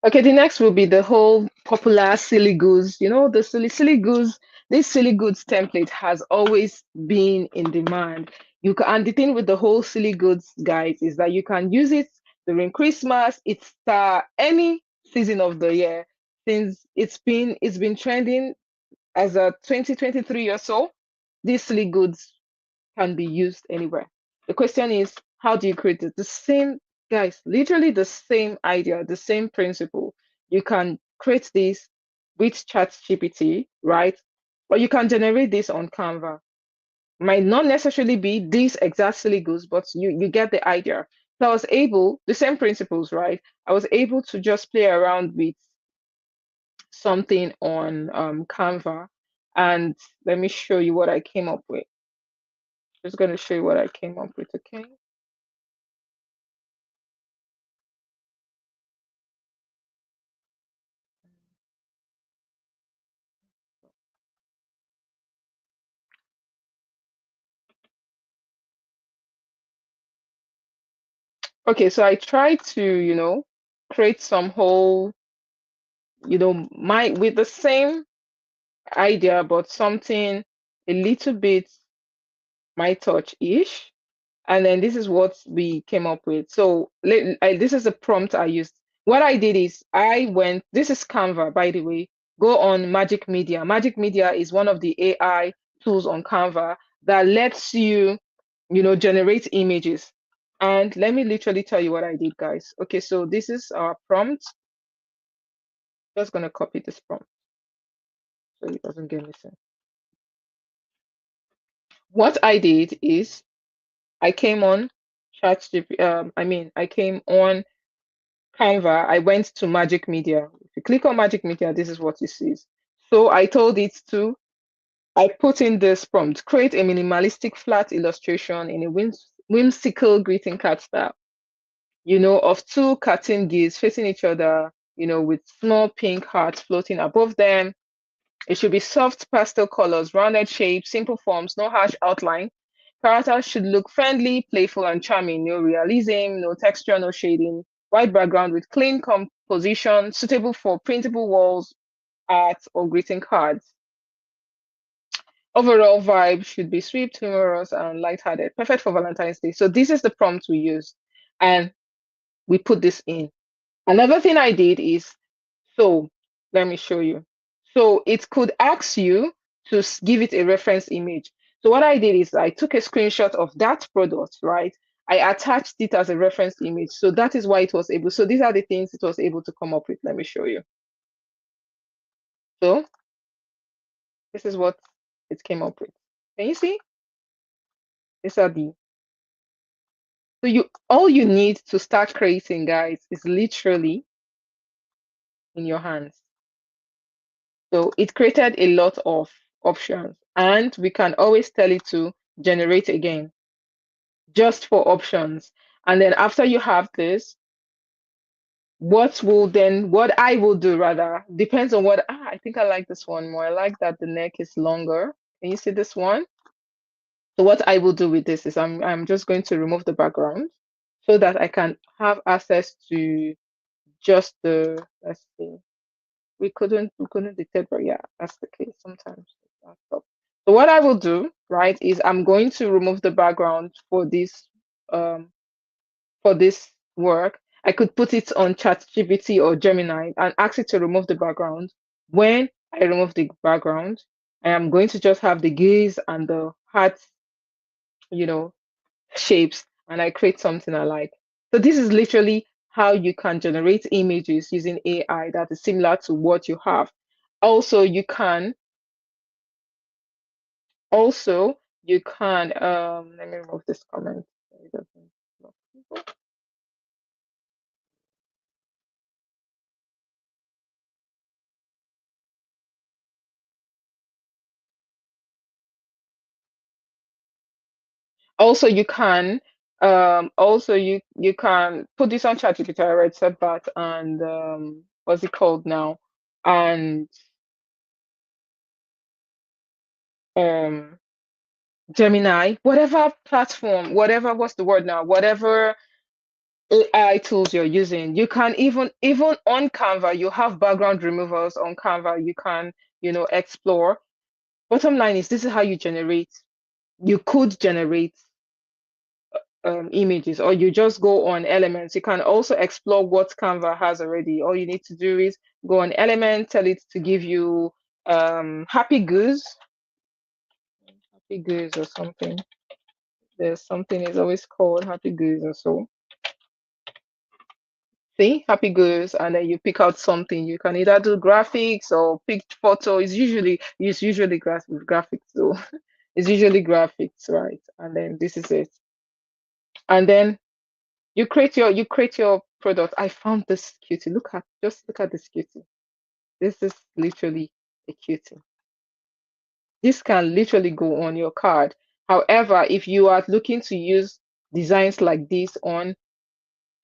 Okay, the next will be the whole popular silly goose. You know, the silly goose, this silly goods template has always been in demand. And the thing with the whole silly goods, guys, is that you can use it during Christmas. It's any season of the year since it's been trending as a 2023 or so. These silly goods can be used anywhere. The question is, how do you create it? The same, guys, literally the same idea, the same principle. You can create this with ChatGPT, right? Or you can generate this on Canva. Might not necessarily be these exact silly goals, but you get the idea. So I was able, the same principles, right? I was able to just play around with something on Canva. And let me show you what I came up with. Just going to show you what I came up with, okay? Okay, so I tried to, create some whole, my with the same idea, but something a little bit my touch-ish. And then this is what we came up with. So this is the prompt I used. What I did is this is Canva, by the way. Go on Magic Media. Magic Media is one of the AI tools on Canva that lets you, generate images. And let me literally tell you what I did, guys. Okay, so this is our prompt. Just gonna copy this prompt so it doesn't get missing. What I did is I came on ChatGPT. I came on Canva, I went to Magic Media. If you click on Magic Media, this is what you see. So I put in this prompt, create a minimalistic flat illustration in a whimsical greeting card style, of two cartoon geese facing each other, with small pink hearts floating above them. It should be soft pastel colors, rounded shapes, simple forms, no harsh outline. Characters should look friendly, playful, and charming. No realism, no texture, no shading. White background with clean composition, suitable for printable walls, art, or greeting cards. Overall vibe should be sweet, humorous, and lighthearted. Perfect for Valentine's Day. So this is the prompt we used, and we put this in. Another thing I did is, so let me show you. So it could ask you to give it a reference image. So what I did is I took a screenshot of that product, right? I attached it as a reference image. So that is why it was able. So these are the things it was able to come up with. Let me show you. So this is what it came up with. Can you see? These are the so you all you need to start creating, guys, is literally in your hands. So it created a lot of options, and we can always tell it to generate again just for options. And then after you have this, what I will do rather depends on I think I like this one more. I like that the neck is longer. Can you see this one? So what I will do with this is I'm just going to remove the background so that I can have access to just the, let's see. We couldn't detect, but yeah, that's the case sometimes. So what I will do, right, is I'm going to remove the background um for this work. I could put it on ChatGPT or Gemini and ask it to remove the background. When I remove the background, I am going to just have the gaze and the heart, you know, shapes, and I create something I like. So this is literally how you can generate images using AI that is similar to what you have. Also, you can Also, you can let me remove this comment. So it doesn't block people. Also, you can put this on ChatGPT. I read said that, and what's it called now? And um Gemini, whatever platform, whatever, what's the word now, whatever AI tools you're using, you can even on Canva, you have background removals on Canva. You can, explore. Bottom line is, this is how you generate. You could generate images, or you just go on Elements. You can also explore what Canva has already. All you need to do is go on Element, tell it to give you happy goose or something. There's something is always called happy goose or so. See, happy goose, and then you pick out something. You can either do graphics or pick photo. It's usually graphics, so it's usually graphics, right? And then this is it. And then you create your product. I found this cutie. Just look at this cutie. This is literally a cutie. This can literally go on your card. However, if you are looking to use designs like this on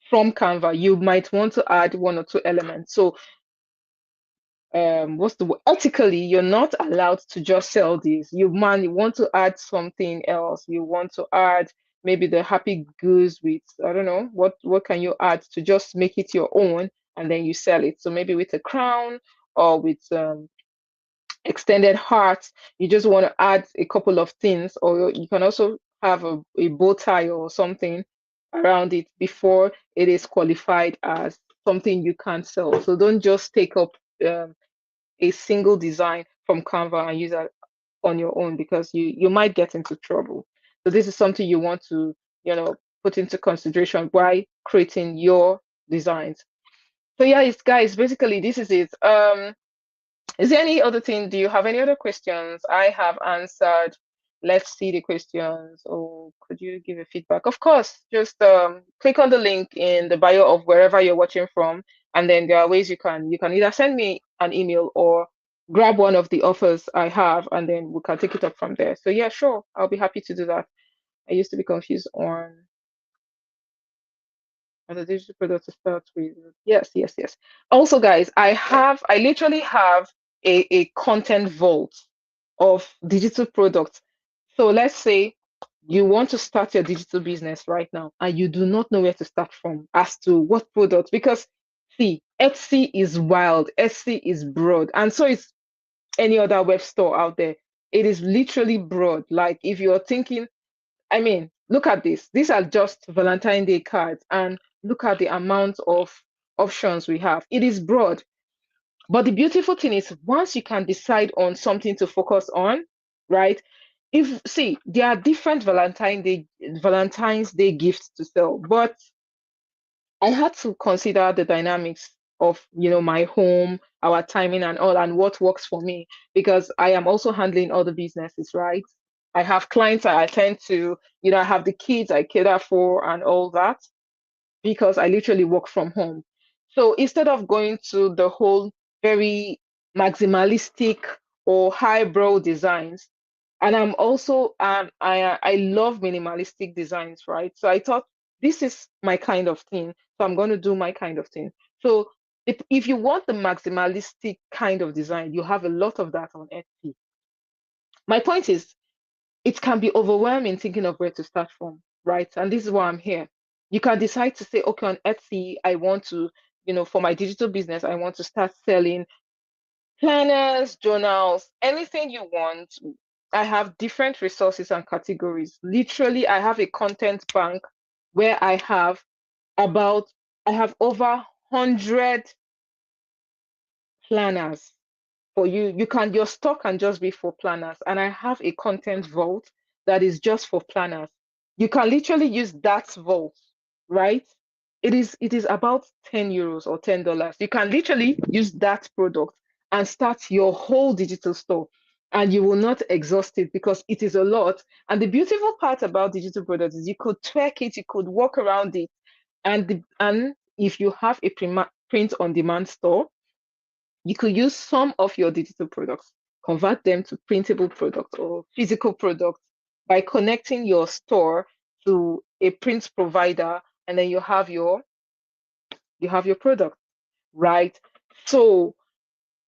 from Canva, you might want to add one or two elements. So what's the word? Ethically, you're not allowed to just sell these. You want to add something else. You want to add maybe the happy goose with, I don't know, what can you add to just make it your own, and then you sell it. So maybe with a crown, or with extended heart. You just want to add a couple of things, or you can also have a bow tie or something around it before it is qualified as something you can sell. So don't just take up um, a single design from Canva and use that on your own, because you might get into trouble. So this is something you want to, put into consideration while creating your designs. So yeah, it's guys, basically this is it. Is there any other thing? Do you have any other questions? I have answered. Let's see the questions. Or could you give a feedback? Of course, just click on the link in the bio of wherever you're watching from, and then there are ways you can either send me an email or grab one of the offers I have, and then we can take it up from there. So yeah, sure, I'll be happy to do that. I used to be confused on the digital product to start with. Yes, yes, yes. Also, guys, I literally have a content vault of digital products. So let's say you want to start your digital business right now and you do not know where to start from as to what products, because see, Etsy is wild, Etsy is broad, and so is any other web store out there. It is literally broad. Like if you're thinking, I mean, look at this. These are just Valentine Day cards, and look at the amount of options we have. It is broad. But the beautiful thing is, once you can decide on something to focus on, right? If see, there are different Valentine's Day gifts to sell, but I had to consider the dynamics of, my home, our timing and all, and what works for me, because I am also handling other businesses, right? I have clients I attend to, I have the kids I cater for and all that, because I literally work from home. So instead of going to the whole very maximalistic or highbrow designs, and I'm also I love minimalistic designs, right? So I thought this is my kind of thing, so I'm going to do my kind of thing. So if you want the maximalistic kind of design, you have a lot of that on Etsy. My point is, it can be overwhelming thinking of where to start from, right? And this is why I'm here. You can decide to say, okay, on Etsy, I want to, for my digital business, I want to start selling planners, journals, anything you want. I have different resources and categories. Literally, I have a content bank where about, I have over 100 planners for you. Your stock can just be for planners. And I have a content vault that is just for planners. You can literally use that vault, right? It is about 10 euros or $10. You can literally use that product and start your whole digital store. and you will not exhaust it because it is a lot. And the beautiful part about digital products is you could twerk it, you could walk around it, and if you have a print on demand store, you could use some of your digital products, convert them to printable products or physical products by connecting your store to a print provider, and then you have your product, right? So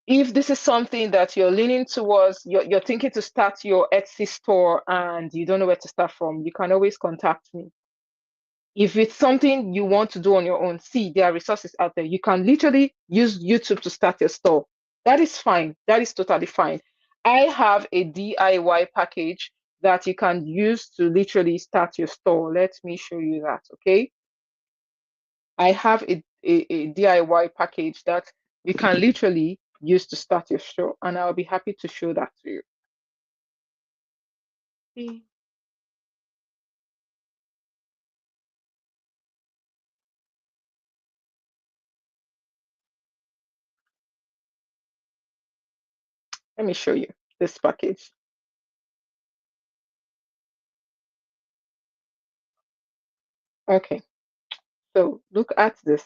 if this is something that you're leaning towards, you're thinking to start your Etsy store and you don't know where to start from, you can always contact me. If it's something you want to do on your own, see, there are resources out there. You can literally use YouTube to start your store. That is fine. That is totally fine. I have a DIY package that you can use to literally start your store. Let me show you that, okay? I have a DIY package that you can literally use to start your store, and I'll be happy to show that to you. Okay. Let me show you this package. Okay, so look at this.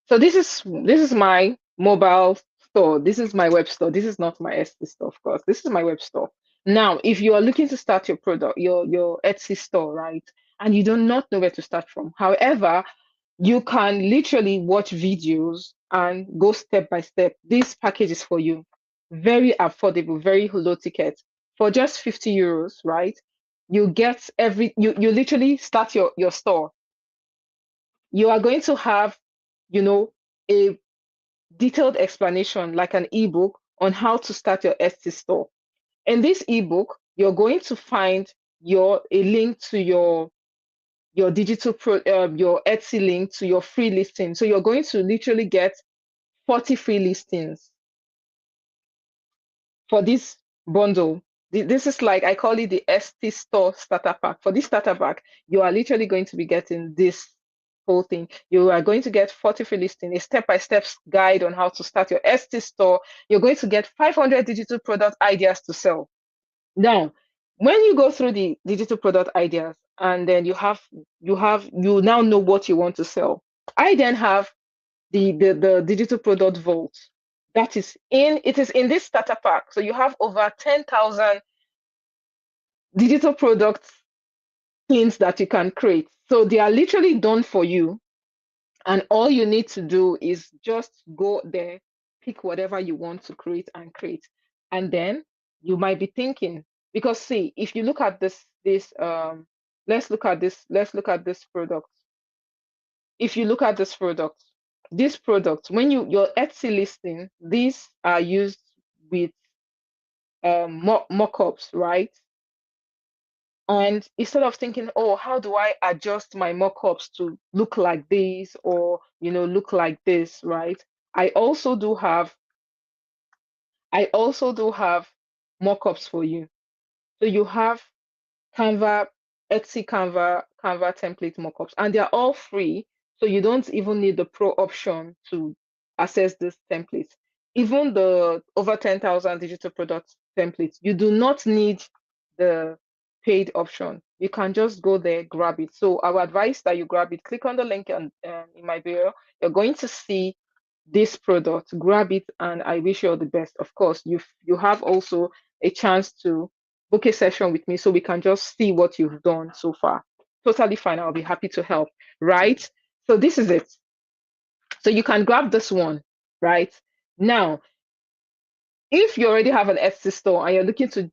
So this is my mobile store. This is my web store. This is not my Etsy store, of course. This is my web store. Now, if you are looking to start your product, your Etsy store, right, and you do not know where to start from, however, you can literally watch videos and go step by step. This package is for you. Very affordable, very low ticket. For just 50 euros, right? You get you literally start your store. You are going to have, you know, a detailed explanation like an ebook on how to start your Etsy store. In this ebook, you're going to find a link to your your Etsy link to your free listing. So you're going to literally get 40 free listings for this bundle. This is like I call it the Etsy store starter pack. For this starter pack, you are literally going to be getting this whole thing. You are going to get 40 free listing, a step-by-step guide on how to start your Etsy store. You're going to get 500 digital product ideas to sell. Now, when you go through the digital product ideas and then you now know what you want to sell. I then have the digital product vault. It is in this starter pack. So you have over 10,000 digital products things that you can create. So they are literally done for you. And all you need to do is just go there, pick whatever you want to create and create. And then you might be thinking, because see, if you look at let's look at this product. If you look at this product, when your Etsy listing, these are used with mock-ups, right? And instead of thinking, oh, how do I adjust my mock-ups to look like this or look like this, right? I also do have I also do have mock-ups for you. So you have Canva, Canva template mockups, and they're all free. So you don't even need the pro option to access this template. Even the over 10,000 digital product templates, you do not need the paid option. You can just go there, grab it. So I would advise that you grab it. Click on the link in my bio. You're going to see this product, grab it, and I wish you all the best. Of course, you have also a chance to book a session with me so we can just see what you've done so far. Totally fine. I'll be happy to help. Right? So this is it. So you can grab this one, right? Now, if you already have an Etsy store and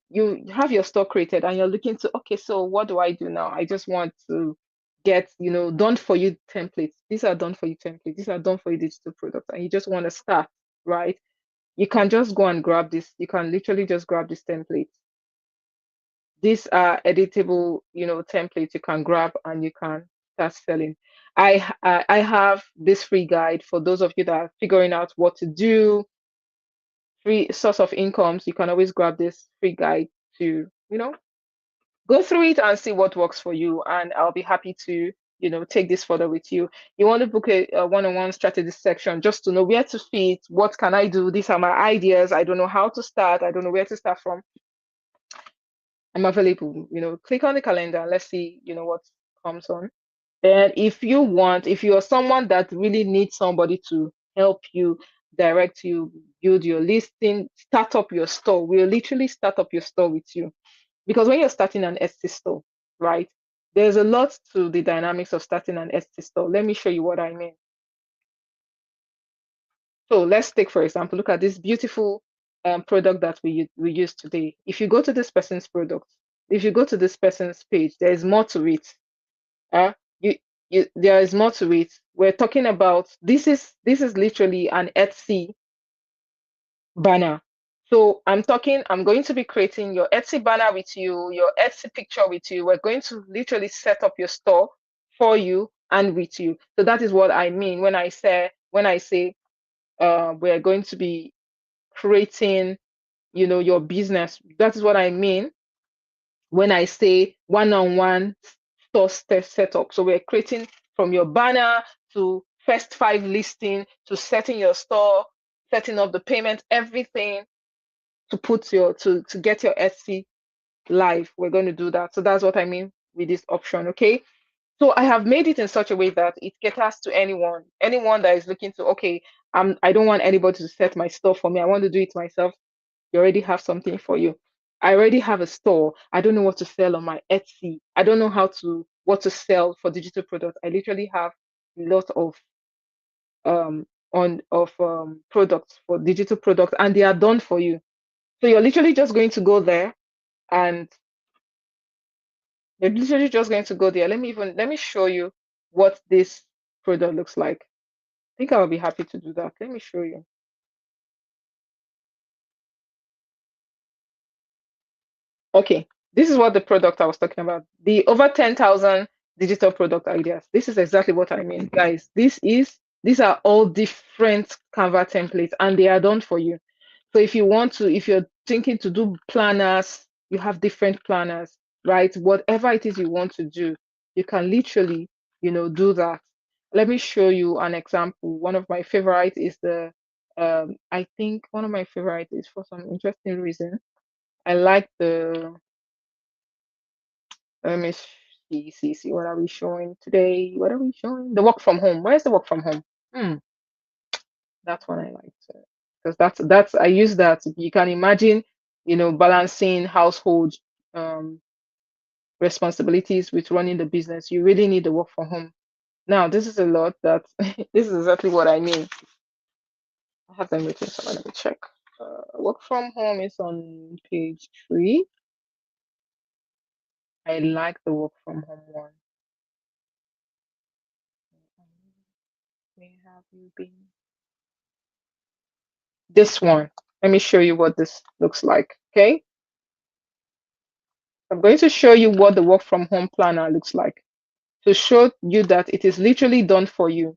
you have your store created and you're looking to, okay, so what do I do now? I just want to get, done for you templates. These are done for you templates. These are done for you digital products, and you just want to start, right? You can just go and grab this. You can literally just grab this template. These are editable, templates you can grab and you can start selling. I have this free guide for those of you that are figuring out what to do, free source of incomes. You can always grab this free guide to, Go through it and see what works for you, and I'll be happy to, take this further with you. You want to book a one-on-one strategy section just to know where to fit, what can I do? These are my ideas. I don't know how to start. I don't know where to start from. I'm available. Click on the calendar and let's see, what comes on. Then if you're someone that really needs somebody to help you, direct you, build your listing, start up your store, we'll literally start up your store with you. Because when you're starting an Etsy store, right, there's a lot to the dynamics of starting an Etsy store. Let me show you what I mean. So let's take, for example, look at this beautiful product that we use today. If you go to this person's product, if you go to this person's page, there is more to it. Uh, you, there is more to it. We're talking about this is literally an Etsy banner. So I'm going to be creating your Etsy banner with you, your Etsy picture with you. We're going to literally set up your store for you and with you. So that is what I mean when I say we're going to be creating, your business. That is what I mean when I say one-on-one store setup. So we're creating from your banner to first five listing to setting your store, setting up the payment, everything to get your Etsy live. We're going to do that. So that's what I mean with this option. Okay. So I have made it in such a way that it caters to anyone that is looking to, okay, I don't want anybody to set my store for me. I want to do it myself. You already have something for you. I already have a store. I don't know what to sell on my Etsy. I don't know what to sell for digital products. I literally have a lot of um products for digital products, and they are done for you. So you're literally just going to go there, and you're literally just going to go there. Let me show you what this product looks like. I think I'll be happy to do that. Let me show you. Okay, this is what the product I was talking about. The over 10,000 digital product ideas. This is exactly what I mean, guys. These are all different Canva templates, and they are done for you. So if you're thinking to do planners, you have different planners, right? Whatever it is you want to do, you can literally, do that. Let me show you an example. One of my favorite is I think one of my favorite is for some interesting reason. I like let me see. What are we showing today? What are we showing? The work from home. Where's the work from home? Hmm, that's one I like because that's I use that. You can imagine, balancing household um responsibilities with running the business. You really need the work from home. Now, this is a lot that this is exactly what I mean. I have them written, so let me check. Work from home is on page 3. I like the work from home one. Where have you been? This one. Let me show you what this looks like. Okay. I'm going to show you what the work from home planner looks like to show you that it is literally done for you.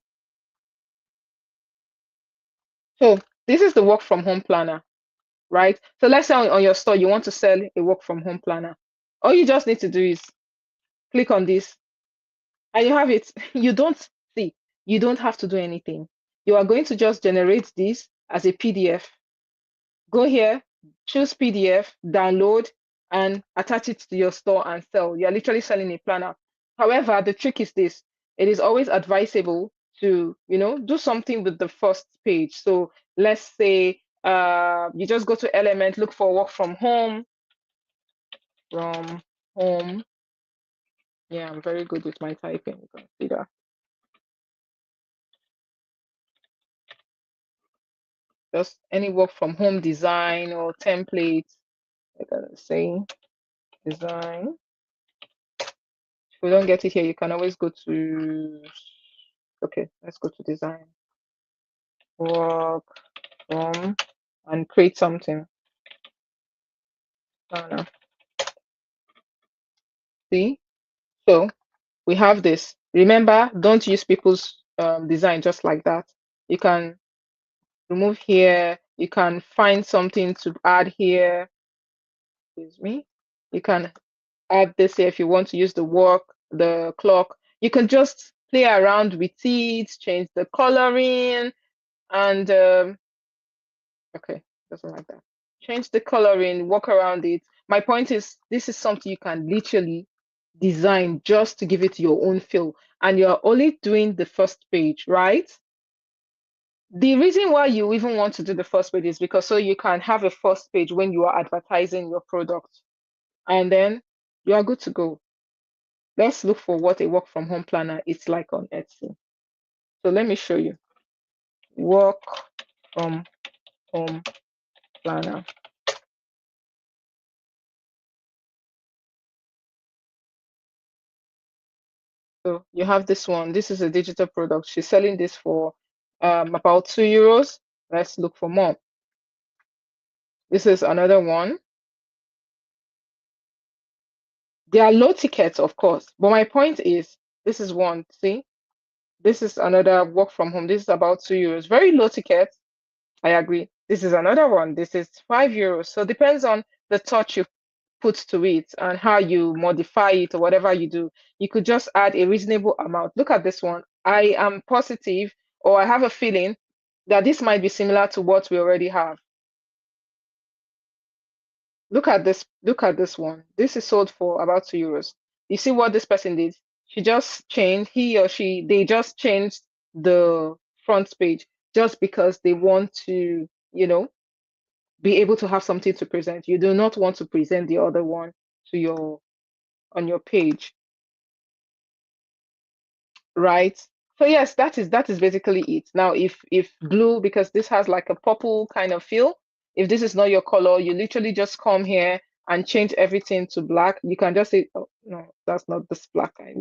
So this is the work from home planner, right? So let's say on your store, you want to sell a work from home planner. All you just need to do is click on this and you have it. You don't have to do anything. You are going to just generate this as a PDF. Go here, choose PDF, download, and attach it to your store and sell. You're literally selling a planner. However, the trick is this: it is always advisable to, do something with the first page. So let's say you just go to Element, look for work from home. Yeah, I'm very good with my typing. You can see that. Just any work from home design or template. Like I was saying, design. If we don't get it here, you can always go to, okay, let's go to design, work from, and create something. Planner. See? So we have this. Remember, don't use people's design just like that. You can remove here. You can find something to add here. Excuse me. You can add this here if you want to use the clock. You can just play around with it, change the coloring, and okay, doesn't like that. Change the coloring, walk around it. My point is, this is something you can literally design just to give it your own feel, and you're only doing the first page, right? The reason why you even want to do the first page is because so you can have a first page when you are advertising your product, and then you are good to go. Let's look for what a work from home planner is like on Etsy. So let me show you. Work from home planner. So you have this one. This is a digital product. She's selling this for about €2. Let's look for more. This is another one. They are low tickets, of course. But my point is, this is one. See, this is another work from home. This is about €2. Very low ticket. I agree. This is another one. This is €5. So it depends on the touch you put to it and how you modify it or whatever you do. You could just add a reasonable amount. Look at this one. I am positive, or I have a feeling that this might be similar to what we already have. Look at this. Look at this one. This is sold for about €2. You see what this person did? She just changed, he or she, they just changed the front page just because they want to, be able to have something to present. You do not want to present the other one to your on your page, right? So yes, that is basically it. Now, if blue, because this has like a purple kind of feel, if this is not your color, you literally just come here and change everything to black. You can just say, oh no, that's not this black. I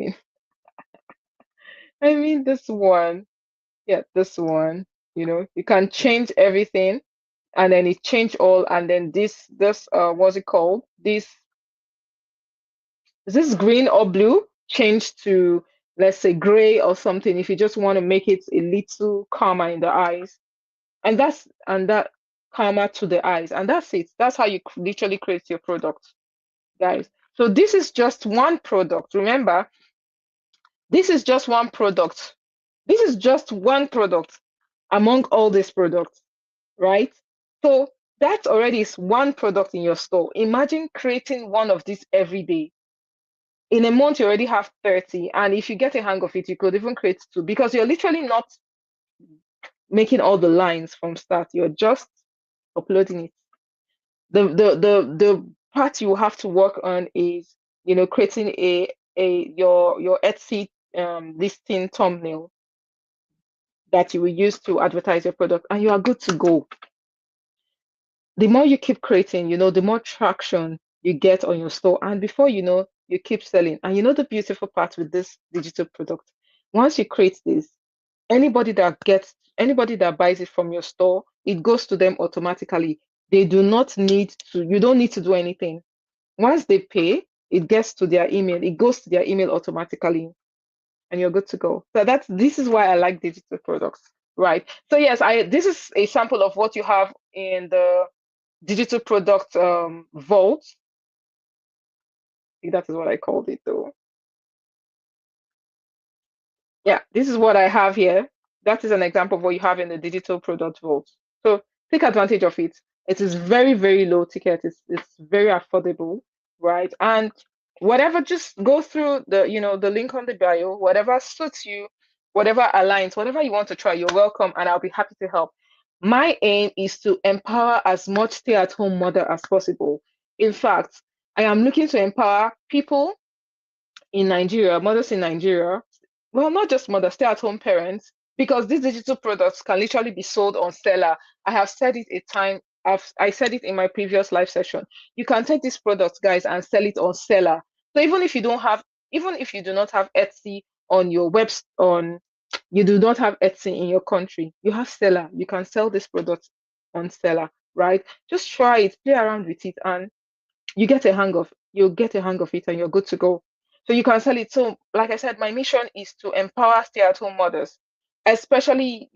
mean this one. Yeah, this one. You can change everything and then it change all, and then this what's it called? This is this green or blue? Change to, let's say, gray or something if you just want to make it a little calmer in the eyes. And that calmer to the eyes. And that's it. That's how you literally create your product, guys. So this is just one product. Remember, this is just one product. This is just one product among all these products, right? So that already is one product in your store. Imagine creating one of these every day. In a month, you already have 30. And if you get a hang of it, you could even create two because you're literally not making all the lines from start. You're just uploading it. The part you have to work on is, creating your Etsy listing thumbnail that you will use to advertise your product, and you are good to go. The more you keep creating, the more traction you get on your store. And before you know, you keep selling. And the beautiful part with this digital product, once you create this, anybody that buys it from your store, it goes to them automatically. You don't need to do anything. Once they pay, it gets to their email, it goes to their email automatically, and you're good to go. So this is why I like digital products, right? So yes, I this is a sample of what you have in the digital product vault. I think that is what I called it though. Yeah, this is what I have here. That is an example of what you have in the digital product vault. So take advantage of it. It is very, very low ticket. It's very affordable, right? And whatever, just go through the link on the bio, whatever suits you, whatever aligns, whatever you want to try, you're welcome, and I'll be happy to help. My aim is to empower as much stay-at-home mother as possible. In fact, I am looking to empower people in Nigeria, mothers in Nigeria, well, not just mothers, stay-at-home parents, because these digital products can literally be sold on Seller. I have said it a time. I said it in my previous live session. You can take these products, guys, and sell it on Seller. So even if you do not have Etsy on your you do not have Etsy in your country, you have Seller. You can sell this product on Seller, right? Just try it, play around with it, and you'll get a hang of it, and you're good to go. So you can sell it. So like I said, my mission is to empower stay-at-home mothers, especially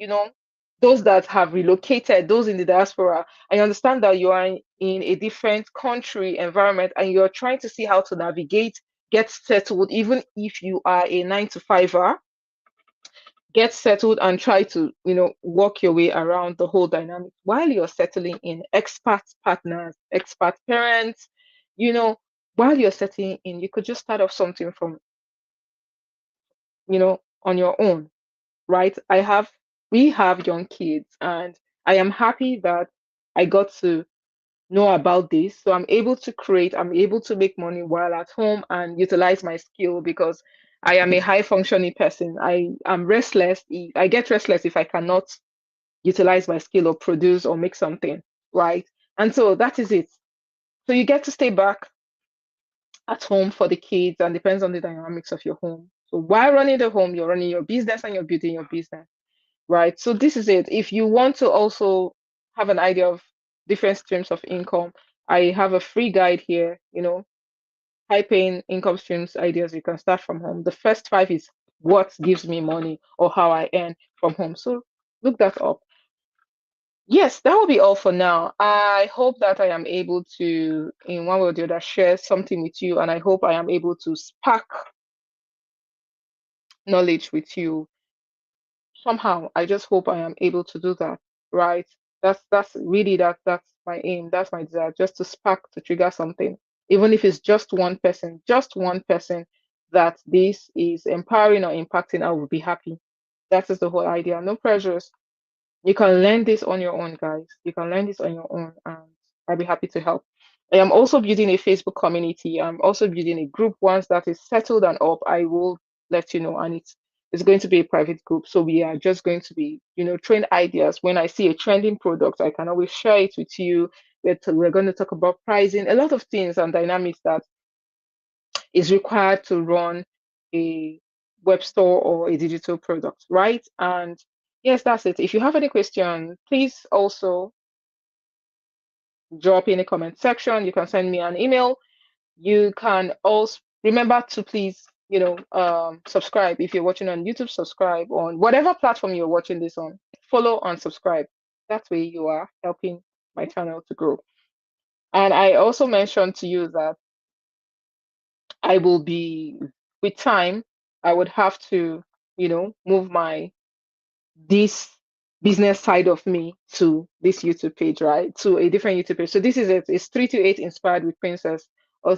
those that have relocated, those in the diaspora. I understand that you are in a different country environment and you're trying to see how to navigate, get settled, even if you are a 9 to 5er, get settled and try to, work your way around the whole dynamic while you're settling in expat partners, expat parents, you know, while you're settling in, you could just start off something from, on your own, right? We have young kids, and I am happy that I got to know about this. So I'm able to make money while at home and utilize my skill because I am a high functioning person. I am restless. I get restless if I cannot utilize my skill or produce or make something, right? And so that is it. So you get to stay back at home for the kids and depends on the dynamics of your home. So while running the home, you're running your business and you're building your business, right? So this is it. If you want to also have an idea of different streams of income, I have a free guide here, high paying income streams ideas you can start from home. The first five is what gives me money or how I earn from home. So look that up. Yes, that will be all for now. I hope that I am able to, in one way or the other, share something with you, and I hope I am able to spark knowledge with you somehow. I just hope I am able to do that, right? That's really that's my aim, that's my desire, just to spark, to trigger something, even if it's just one person that this is empowering or impacting, I will be happy. That is the whole idea. No pressures. You can learn this on your own, guys. You can learn this on your own, and I'll be happy to help. I am also building a Facebook community. I'm also building a group. Once that is settled and up, I will let you know. And it's going to be a private group. So we are just going to be, train ideas. When I see a trending product, I can always share it with you. We're going to talk about pricing, a lot of things and dynamics that is required to run a web store or a digital product, right? And yes, that's it. If you have any question, please also drop in the comment section. You can send me an email. You can also remember to please, subscribe. If you're watching on YouTube, subscribe on whatever platform you're watching this on. Follow and subscribe. That way you are helping my channel to grow. And I also mentioned to you that I will be, with time, I would have to, move this business side of me to this YouTube page, right? To a different YouTube page. So this is it. It's 3 to 8 inspired with Princess. Or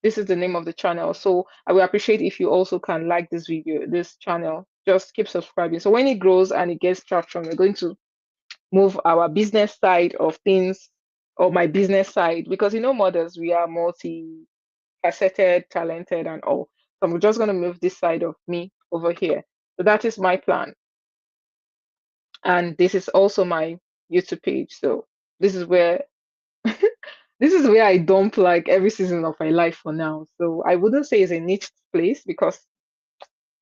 this is the name of the channel. So I will appreciate if you also can like this channel. Just keep subscribing. So when it grows and it gets traction, we're going to move our business side of things, or my business side, because mothers, we are multi-faceted, talented, and all. So I'm just going to move this side of me over here. So that is my plan. And this is also my YouTube page. So this is where this is where I dump like every season of my life for now. So I wouldn't say it's a niche place because,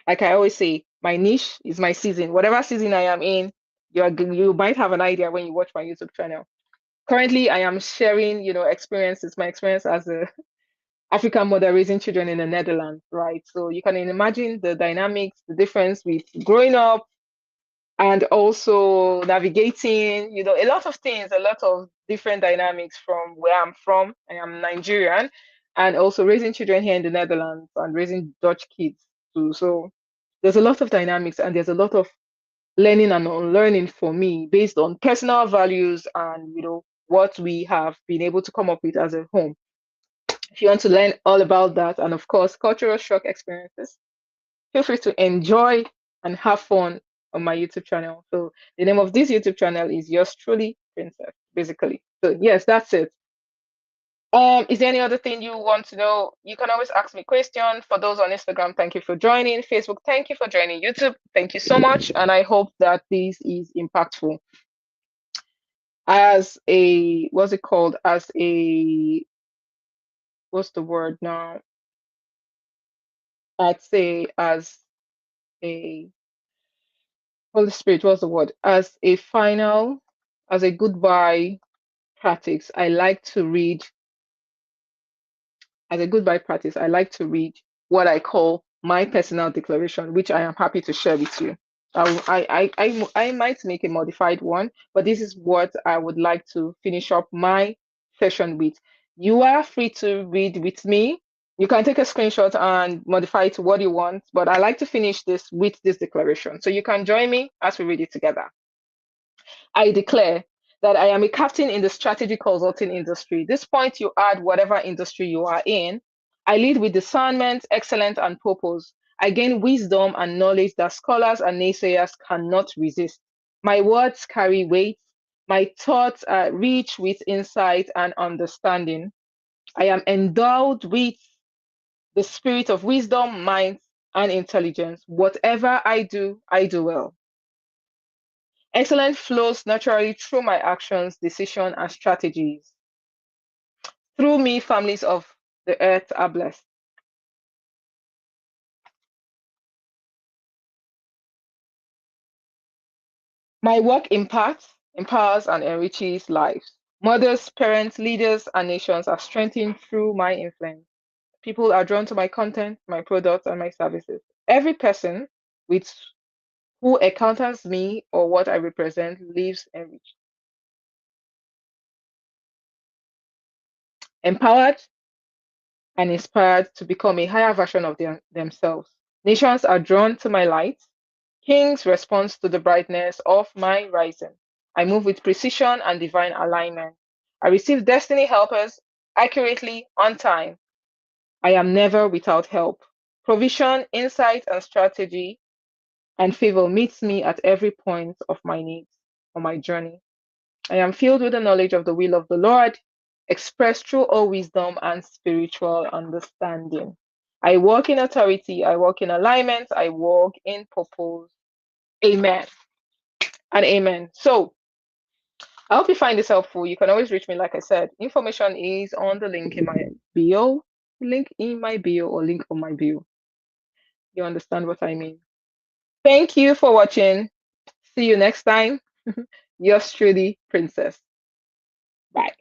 like I always say, my niche is my season. Whatever season I am in, you might have an idea when you watch my YouTube channel. Currently, I am sharing, experiences, my experience as a African mother raising children in the Netherlands, right? So you can imagine the dynamics, the difference with growing up and also navigating, a lot of things, a lot of different dynamics from where I'm from. I am Nigerian, and also raising children here in the Netherlands and raising Dutch kids too. So there's a lot of dynamics and there's a lot of learning and unlearning for me based on personal values and, what we have been able to come up with as a home. If you want to learn all about that, and of course, cultural shock experiences, feel free to enjoy and have fun on my YouTube channel. So the name of this YouTube channel is Yours Truly Princess, basically. So yes, that's it. Is there any other thing you want to know? You can always ask me questions. For those on Instagram, thank you for joining. Facebook, thank you for joining. YouTube, thank you so much. And I hope that this is impactful. As a, what's it called? As a, what's the word now? I'd say as a Holy Spirit, what's the word? As a goodbye practice, I like to read, as a goodbye practice, I like to read what I call my personal declaration, which I am happy to share with you. I might make a modified one, but this is what I would like to finish up my session with. You are free to read with me. You can take a screenshot and modify it to what you want, but I like to finish this with this declaration. So you can join me as we read it together. I declare that I am a captain in the strategy consulting industry. This point you add whatever industry you are in. I lead with discernment, excellence, and purpose. I gain wisdom and knowledge that scholars and naysayers cannot resist. My words carry weight. My thoughts are rich with insight and understanding. I am endowed with the spirit of wisdom, mind, and intelligence. Whatever I do well. Excellence flows naturally through my actions, decisions, and strategies. Through me, families of the earth are blessed. My work impacts, empowers, and enriches lives. Mothers, parents, leaders, and nations are strengthened through my influence. People are drawn to my content, my products, and my services. Every person with who encounters me or what I represent lives enriched, empowered, and inspired to become a higher version of themselves. Nations are drawn to my light. Kings respond to the brightness of my rising. I move with precision and divine alignment. I receive destiny helpers accurately on time. I am never without help. Provision, insight, and strategy and favor meets me at every point of my needs on my journey. I am filled with the knowledge of the will of the Lord, expressed through all wisdom and spiritual understanding. I walk in authority, I walk in alignment, I walk in purpose. Amen and amen. So I hope you find this helpful. You can always reach me, like I said. Information is on the link in my bio, link in my bio, or link on my bio. You understand what I mean? Thank you for watching. See you next time. Yours truly, Princess. Bye.